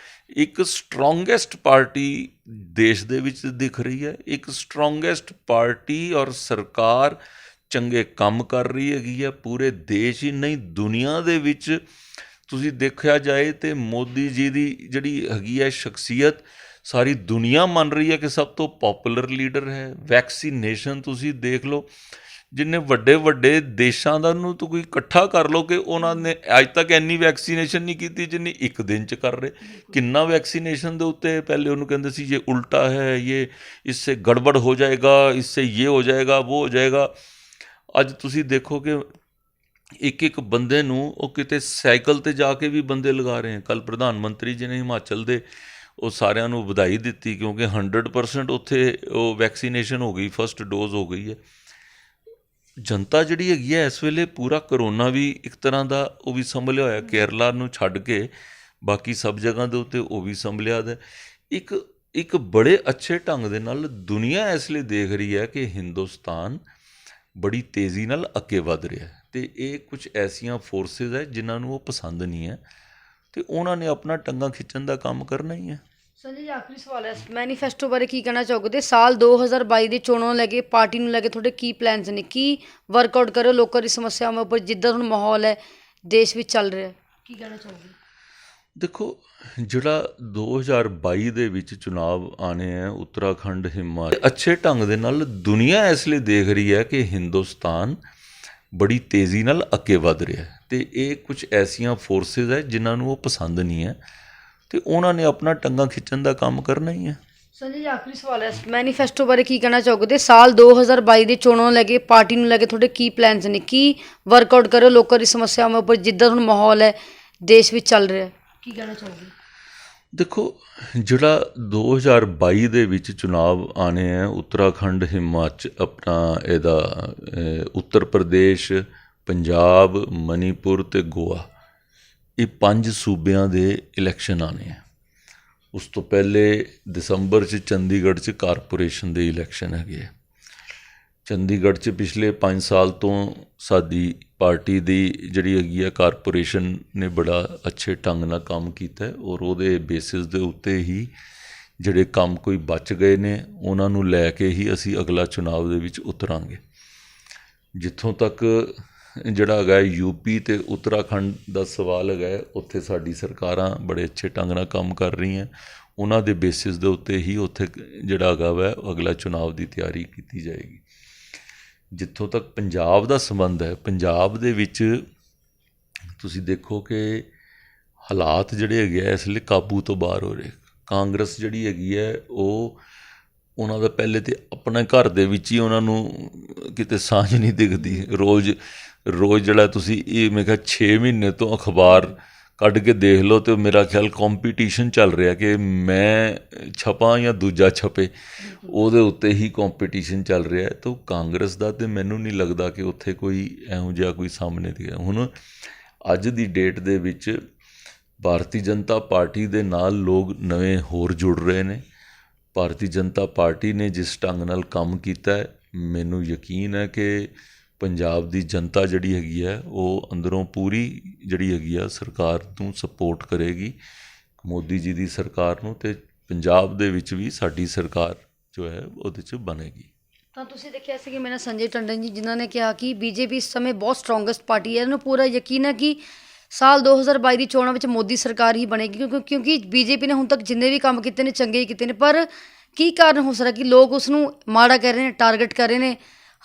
ਇੱਕ ਸਟਰੋਂਗੈਸਟ ਪਾਰਟੀ ਦੇਸ਼ ਦੇ ਵਿੱਚ ਦਿਖ ਰਹੀ ਹੈ, ਇੱਕ ਸਟਰੋਂਗੈਸਟ ਪਾਰਟੀ ਔਰ ਸਰਕਾਰ ਚੰਗੇ ਕੰਮ ਕਰ ਰਹੀ ਹੈਗੀ ਹੈ ਪੂਰੇ ਦੇਸ਼ ਹੀ ਨਹੀਂ ਦੁਨੀਆ ਦੇ ਵਿੱਚ। ਤੁਸੀਂ ਦੇਖਿਆ ਜਾਏ ਤਾਂ ਮੋਦੀ ਜੀ ਦੀ ਜਿਹੜੀ ਹੈਗੀ ਹੈ ਸ਼ਖਸੀਅਤ ਸਾਰੀ ਦੁਨੀਆ ਮੰਨ ਰਹੀ ਹੈ ਕਿ ਸਭ ਤੋਂ ਪੋਪੂਲਰ ਲੀਡਰ ਹੈ। ਵੈਕਸੀਨੇਸ਼ਨ ਤੁਸੀਂ ਦੇਖ ਲਓ, ਜਿੰਨੇ ਵੱਡੇ ਦੇਸ਼ਾਂ ਦਾ ਨੂੰ ਤਾਂ ਕੋਈ ਇਕੱਠਾ ਕਰ ਲਓ ਕਿ ਉਹਨਾਂ ਨੇ ਅੱਜ ਤੱਕ ਇੰਨੀ ਵੈਕਸੀਨੇਸ਼ਨ ਨਹੀਂ ਕੀਤੀ ਜਿੰਨੀ ਇੱਕ ਦਿਨ 'ਚ ਕਰ ਰਹੇ। ਕਿੰਨਾ ਵੈਕਸੀਨੇਸ਼ਨ ਦੇ ਉੱਤੇ ਪਹਿਲੇ ਉਹਨੂੰ ਕਹਿੰਦੇ ਸੀ ਇਹ ਉਲਟਾ ਹੈ, ਇਹ ਇਸਸੇ ਗੜਬੜ ਹੋ ਜਾਏਗਾ, ਇਸਸੇ ਇਹ ਹੋ ਜਾਏਗਾ, ਉਹ ਹੋ ਜਾਏਗਾ। ਅੱਜ ਤੁਸੀਂ ਦੇਖੋ ਕਿ ਇੱਕ ਬੰਦੇ ਨੂੰ ਉਹ ਕਿਤੇ ਸਾਈਕਲ 'ਤੇ ਜਾ ਕੇ ਵੀ ਬੰਦੇ ਲਗਾ ਰਹੇ ਹੈ। ਕੱਲ੍ਹ ਪ੍ਰਧਾਨ ਮੰਤਰੀ ਜੀ ਨੇ ਹਿਮਾਚਲ ਦੇ ਉਹ ਸਾਰਿਆਂ ਨੂੰ ਵਧਾਈ ਦਿੱਤੀ ਕਿਉਂਕਿ 100% ਉੱਥੇ ਉਹ ਵੈਕਸੀਨੇਸ਼ਨ ਹੋ ਗਈ, ਫਸਟ ਡੋਜ਼ ਹੋ ਗਈ ਹੈ। ਜਨਤਾ ਜਿਹੜੀ ਹੈਗੀ ਹੈ ਇਸ ਵੇਲੇ ਪੂਰਾ ਕਰੋਨਾ ਵੀ ਇੱਕ ਤਰ੍ਹਾਂ ਦਾ ਉਹ ਵੀ ਸੰਭਲਿਆ ਹੋਇਆ, ਕੇਰਲਾ ਨੂੰ ਛੱਡ ਕੇ ਬਾਕੀ ਸਭ ਜਗ੍ਹਾ ਦੇ ਉੱਤੇ ਉਹ ਵੀ ਸੰਭਲਿਆ ਦਾ। ਇੱਕ ਬੜੇ ਅੱਛੇ ਢੰਗ ਦੇ ਨਾਲ ਦੁਨੀਆ ਇਸ ਲਈ ਦੇਖ ਰਹੀ ਹੈ ਕਿ ਹਿੰਦੁਸਤਾਨ ਬੜੀ ਤੇਜ਼ੀ ਨਾਲ ਅੱਗੇ ਵੱਧ ਰਿਹਾ ਹੈ, ਅਤੇ ਇਹ ਕੁਝ ਐਸੀਆਂ ਫੋਰਸਿਸ ਹੈ ਜਿਨ੍ਹਾਂ ਨੂੰ ਉਹ ਪਸੰਦ ਨਹੀਂ ਹੈ, ਅਤੇ ਉਹਨਾਂ ਨੇ ਆਪਣਾ ਟੰਗਾ ਖਿੱਚਣ ਦਾ ਕੰਮ ਕਰਨਾ ਹੀ ਹੈ। ਸੰਜੇ ਜੀ, ਆਖਰੀ ਸਵਾਲ ਹੈ, ਮੈਨੀਫੈਸਟੋ ਬਾਰੇ ਕੀ ਕਹਿਣਾ ਚਾਹੋਗੇ? ਸਾਲ 2022 ਦੀ ਚੋਣਾਂ ਨੂੰ ਲੈ ਕੇ, ਪਾਰਟੀ ਨੂੰ ਲੈ ਕੇ ਤੁਹਾਡੇ ਕੀ ਪਲਾਨਸ ਨੇ? ਕੀ ਵਰਕਆਊਟ ਕਰੋ ਲੋਕਾਂ ਦੀ ਸਮੱਸਿਆਵਾਂ ਉੱਪਰ, ਜਿੱਦਾਂ ਹੁਣ ਮਾਹੌਲ ਹੈ ਦੇਸ਼ ਵਿੱਚ ਚੱਲ ਰਿਹਾ, ਕੀ ਕਹਿਣਾ ਚਾਹੋਗੇ? ਦੇਖੋ, ਜਿਹੜਾ 2022 ਦੇ ਵਿੱਚ ਚੁਣਾਵ ਆਉਣੇ ਹੈ ਉੱਤਰਾਖੰਡ, ਹਿਮਾਚਲ, ਅੱਛੇ ਢੰਗ ਦੇ ਨਾਲ ਦੁਨੀਆ ਇਸ ਲਈ ਦੇਖ ਰਹੀ ਹੈ ਕਿ ਹਿੰਦੁਸਤਾਨ ਬੜੀ ਤੇਜ਼ੀ ਨਾਲ ਅੱਗੇ ਵੱਧ ਰਿਹਾ ਹੈ, ਅਤੇ ਇਹ ਕੁਝ ਐਸੀਆਂ ਫੋਰਸਿਸ ਹੈ ਜਿਨ੍ਹਾਂ ਨੂੰ ਉਹ ਪਸੰਦ ਨਹੀਂ ਹੈ, ਅਤੇ ਉਹਨਾਂ ਨੇ ਆਪਣਾ ਟੰਗਾ ਖਿੱਚਣ ਦਾ ਕੰਮ ਕਰਨਾ ਹੀ ਹੈ। ਸੰਜੇ ਜੀ, ਆਖਰੀ ਸਵਾਲ ਹੈ, ਮੈਨੀਫੈਸਟੋ ਬਾਰੇ ਕੀ ਕਹਿਣਾ ਚਾਹੋਗੇ? ਸਾਲ 2022 ਦੀ ਚੋਣਾਂ ਨੂੰ ਲੈ ਕੇ, ਪਾਰਟੀ ਨੂੰ ਲੈ ਕੇ ਤੁਹਾਡੇ ਕੀ ਪਲਾਨਸ ਨੇ? ਕੀ ਵਰਕਆਊਟ ਕਰੋ ਲੋਕਾਂ ਦੀ ਸਮੱਸਿਆਵਾਂ ਉੱਪਰ, ਜਿੱਦਾਂ ਹੁਣ ਮਾਹੌਲ ਹੈ ਦੇਸ਼ ਵਿੱਚ ਚੱਲ ਰਿਹਾ, ਕੀ ਕਹਿਣਾ ਚਾਹੋਗੇ? ਦੇਖੋ, ਜਿਹੜਾ 2022 ਦੇ ਵਿੱਚ ਚੁਣਾਵ ਆਉਣੇ ਹੈ ਉੱਤਰਾਖੰਡ, ਹਿਮਾਚਲ, ਆਪਣਾ ਇਹਦਾ ਉੱਤਰ ਪ੍ਰਦੇਸ਼, ਪੰਜਾਬ, ਮਣੀਪੁਰ ਅਤੇ ਗੋਆ, ਇਹ 5 ਸੂਬਿਆਂ ਦੇ ਇਲੈਕਸ਼ਨ ਆਉਣੇ ਹੈ। ਉਸ ਤੋਂ ਪਹਿਲੇ ਦਸੰਬਰ 'ਚ ਚੰਡੀਗੜ੍ਹ 'ਚ ਕਾਰਪੋਰੇਸ਼ਨ ਦੇ ਇਲੈਕਸ਼ਨ ਹੈਗੇ ਹੈ। ਚੰਡੀਗੜ੍ਹ 'ਚ ਪਿਛਲੇ 5 ਸਾਲ ਤੋਂ ਸਾਡੀ ਪਾਰਟੀ ਦੀ ਜਿਹੜੀ ਹੈਗੀ ਹੈ ਕਾਰਪੋਰੇਸ਼ਨ ਨੇ ਬੜਾ ਅੱਛੇ ਢੰਗ ਨਾਲ ਕੰਮ ਕੀਤਾ ਹੈ, ਔਰ ਉਹਦੇ ਬੇਸਿਸ ਦੇ ਉੱਤੇ ਹੀ ਜਿਹੜੇ ਕੰਮ ਕੋਈ ਬਚ ਗਏ ਨੇ ਉਹਨਾਂ ਨੂੰ ਲੈ ਕੇ ਹੀ ਅਸੀਂ ਅਗਲਾ ਚੁਣਾਵ ਦੇ ਵਿੱਚ ਉਤਰਾਂਗੇ। ਜਿੱਥੋਂ ਤੱਕ ਜਿਹੜਾ ਹੈਗਾ ਯੂਪੀ ਅਤੇ ਉੱਤਰਾਖੰਡ ਦਾ ਸਵਾਲ ਹੈਗਾ, ਉੱਥੇ ਸਾਡੀ ਸਰਕਾਰਾਂ ਬੜੇ ਅੱਛੇ ਢੰਗ ਨਾਲ ਕੰਮ ਕਰ ਰਹੀਆਂ, ਉਹਨਾਂ ਦੇ ਬੇਸਿਸ ਦੇ ਉੱਤੇ ਹੀ ਉੱਥੇ ਜਿਹੜਾ ਹੈਗਾ ਵਾ ਅਗਲਾ ਚੁਣਾਵ ਦੀ ਤਿਆਰੀ ਕੀਤੀ ਜਾਏਗੀ। ਜਿੱਥੋਂ ਤੱਕ ਪੰਜਾਬ ਦਾ ਸੰਬੰਧ ਹੈ, ਪੰਜਾਬ ਦੇ ਵਿੱਚ ਤੁਸੀਂ ਦੇਖੋ ਕਿ ਹਾਲਾਤ ਜਿਹੜੇ ਹੈਗੇ ਆ ਇਸ ਵੇਲੇ ਕਾਬੂ ਤੋਂ ਬਾਹਰ ਹੋ ਰਹੇ। ਕਾਂਗਰਸ ਜਿਹੜੀ ਹੈਗੀ ਹੈ ਉਹਨਾਂ ਦਾ ਪਹਿਲੇ ਤਾਂ ਆਪਣੇ ਘਰ ਦੇ ਵਿੱਚ ਹੀ ਉਹਨਾਂ ਨੂੰ ਕਿਤੇ ਸਾਂਝ ਨਹੀਂ ਦਿਖਦੀ। ਰੋਜ਼ ਜਿਹੜਾ ਤੁਸੀਂ ਇਹ ਮੈਂ ਕਿਹਾ 6 ਮਹੀਨੇ ਤੋਂ ਅਖਬਾਰ ਕੱਢ ਕੇ ਦੇਖ ਲਓ ਅਤੇ ਮੇਰਾ ਖਿਆਲ ਕੰਪੀਟੀਸ਼ਨ ਚੱਲ ਰਿਹਾ ਕਿ ਮੈਂ ਛਪਾਂ ਜਾਂ ਦੂਜਾ ਛਪੇ, ਉਹਦੇ ਉੱਤੇ ਹੀ ਕੰਪੀਟੀਸ਼ਨ ਚੱਲ ਰਿਹਾ ਹੈ। ਤਾਂ ਕਾਂਗਰਸ ਦਾ ਤਾਂ ਮੈਨੂੰ ਨਹੀਂ ਲੱਗਦਾ ਕਿ ਉੱਥੇ ਕੋਈ ਇਹੋ ਜਿਹਾ ਕੋਈ ਸਾਹਮਣੇ ਦਿਖਿਆ। ਹੁਣ ਅੱਜ ਦੀ ਡੇਟ ਦੇ ਵਿੱਚ ਭਾਰਤੀ ਜਨਤਾ ਪਾਰਟੀ ਦੇ ਨਾਲ ਲੋਕ ਨਵੇਂ ਹੋਰ ਜੁੜ ਰਹੇ ਨੇ। ਭਾਰਤੀ ਜਨਤਾ ਪਾਰਟੀ ਨੇ ਜਿਸ ਢੰਗ ਨਾਲ ਕੰਮ ਕੀਤਾ ਹੈ, ਮੈਨੂੰ ਯਕੀਨ ਹੈ ਕਿ ਪੰਜਾਬ ਦੀ ਜਨਤਾ ਜਿਹੜੀ ਹੈਗੀ ਹੈ ਉਹ ਅੰਦਰੋਂ ਪੂਰੀ ਜਿਹੜੀ ਹੈਗੀ ਆ ਸਰਕਾਰ ਨੂੰ ਸਪੋਰਟ ਕਰੇਗੀ, ਮੋਦੀ ਜੀ ਦੀ ਸਰਕਾਰ ਨੂੰ, ਅਤੇ ਪੰਜਾਬ ਦੇ ਵਿੱਚ ਵੀ ਸਾਡੀ ਸਰਕਾਰ ਜੋ ਹੈ ਉਹਦੇ 'ਚ ਬਣੇਗੀ। ਤਾਂ ਤੁਸੀਂ ਦੇਖਿਆ ਸੀ ਕਿ ਮੇਰੇ ਨਾਲ ਸੰਜੇ ਟੰਡਨ ਜੀ, ਜਿਨ੍ਹਾਂ ਨੇ ਕਿਹਾ ਕਿ ਬੀਜੇਪੀ ਇਸ ਸਮੇਂ ਬਹੁਤ ਸਟਰੋਂਗੈਸਟ ਪਾਰਟੀ ਹੈ। ਇਹਨੂੰ ਪੂਰਾ ਯਕੀਨ ਹੈ ਕਿ ਸਾਲ 2022 ਦੀ ਚੋਣਾਂ ਵਿੱਚ ਮੋਦੀ ਸਰਕਾਰ ਹੀ ਬਣੇਗੀ, ਕਿਉਂਕਿ ਬੀਜੇਪੀ ਨੇ ਹੁਣ ਤੱਕ ਜਿੰਨੇ ਵੀ ਕੰਮ ਕੀਤੇ ਨੇ ਚੰਗੇ ਹੀ ਕੀਤੇ ਨੇ। ਪਰ ਕੀ ਕਾਰਨ ਹੋ ਸਕਦਾ ਕਿ ਲੋਕ ਉਸ ਨੂੰ ਮਾੜਾ ਕਹਿ ਰਹੇ ਨੇ, ਟਾਰਗੇਟ ਕਰ ਰਹੇ ਨੇ,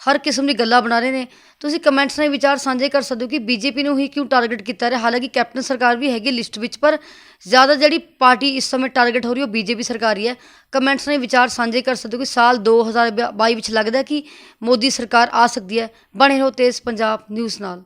ਹਰ ਕਿਸਮ ਦੀ ਗੱਲਾਂ ਬਣਾ ਰਹੇ ਨੇ? ਤੁਸੀਂ ਕਮੈਂਟਸ ਨਾਲ ਵਿਚਾਰ ਸਾਂਝੇ ਕਰ ਸਕਦੇ ਹੋ ਕਿ ਬੀਜੇਪੀ ਨੂੰ ਹੀ ਕਿਉਂ ਟਾਰਗੇਟ ਕੀਤਾ ਰਿਹਾ। ਹਾਲਾਂਕਿ ਕੈਪਟਨ ਸਰਕਾਰ ਵੀ ਹੈਗੀ ਲਿਸਟ ਵਿੱਚ, ਪਰ ਜ਼ਿਆਦਾ ਜਿਹੜੀ ਪਾਰਟੀ ਇਸ ਸਮੇਂ ਟਾਰਗੇਟ ਹੋ ਰਹੀ ਉਹ ਬੀਜੇਪੀ ਸਰਕਾਰ ਹੀ ਹੈ। ਕਮੈਂਟਸ ਨਾਲ ਵਿਚਾਰ ਸਾਂਝੇ ਕਰ ਸਕਦੇ ਹੋ ਕਿ ਸਾਲ 2022 ਵਿੱਚ ਲੱਗਦਾ ਕਿ ਮੋਦੀ ਸਰਕਾਰ ਆ ਸਕਦੀ ਹੈ। ਬਣੇ ਰਹੋ ਤੇਜ਼ ਪੰਜਾਬ ਨਿਊਜ਼ ਨਾਲ।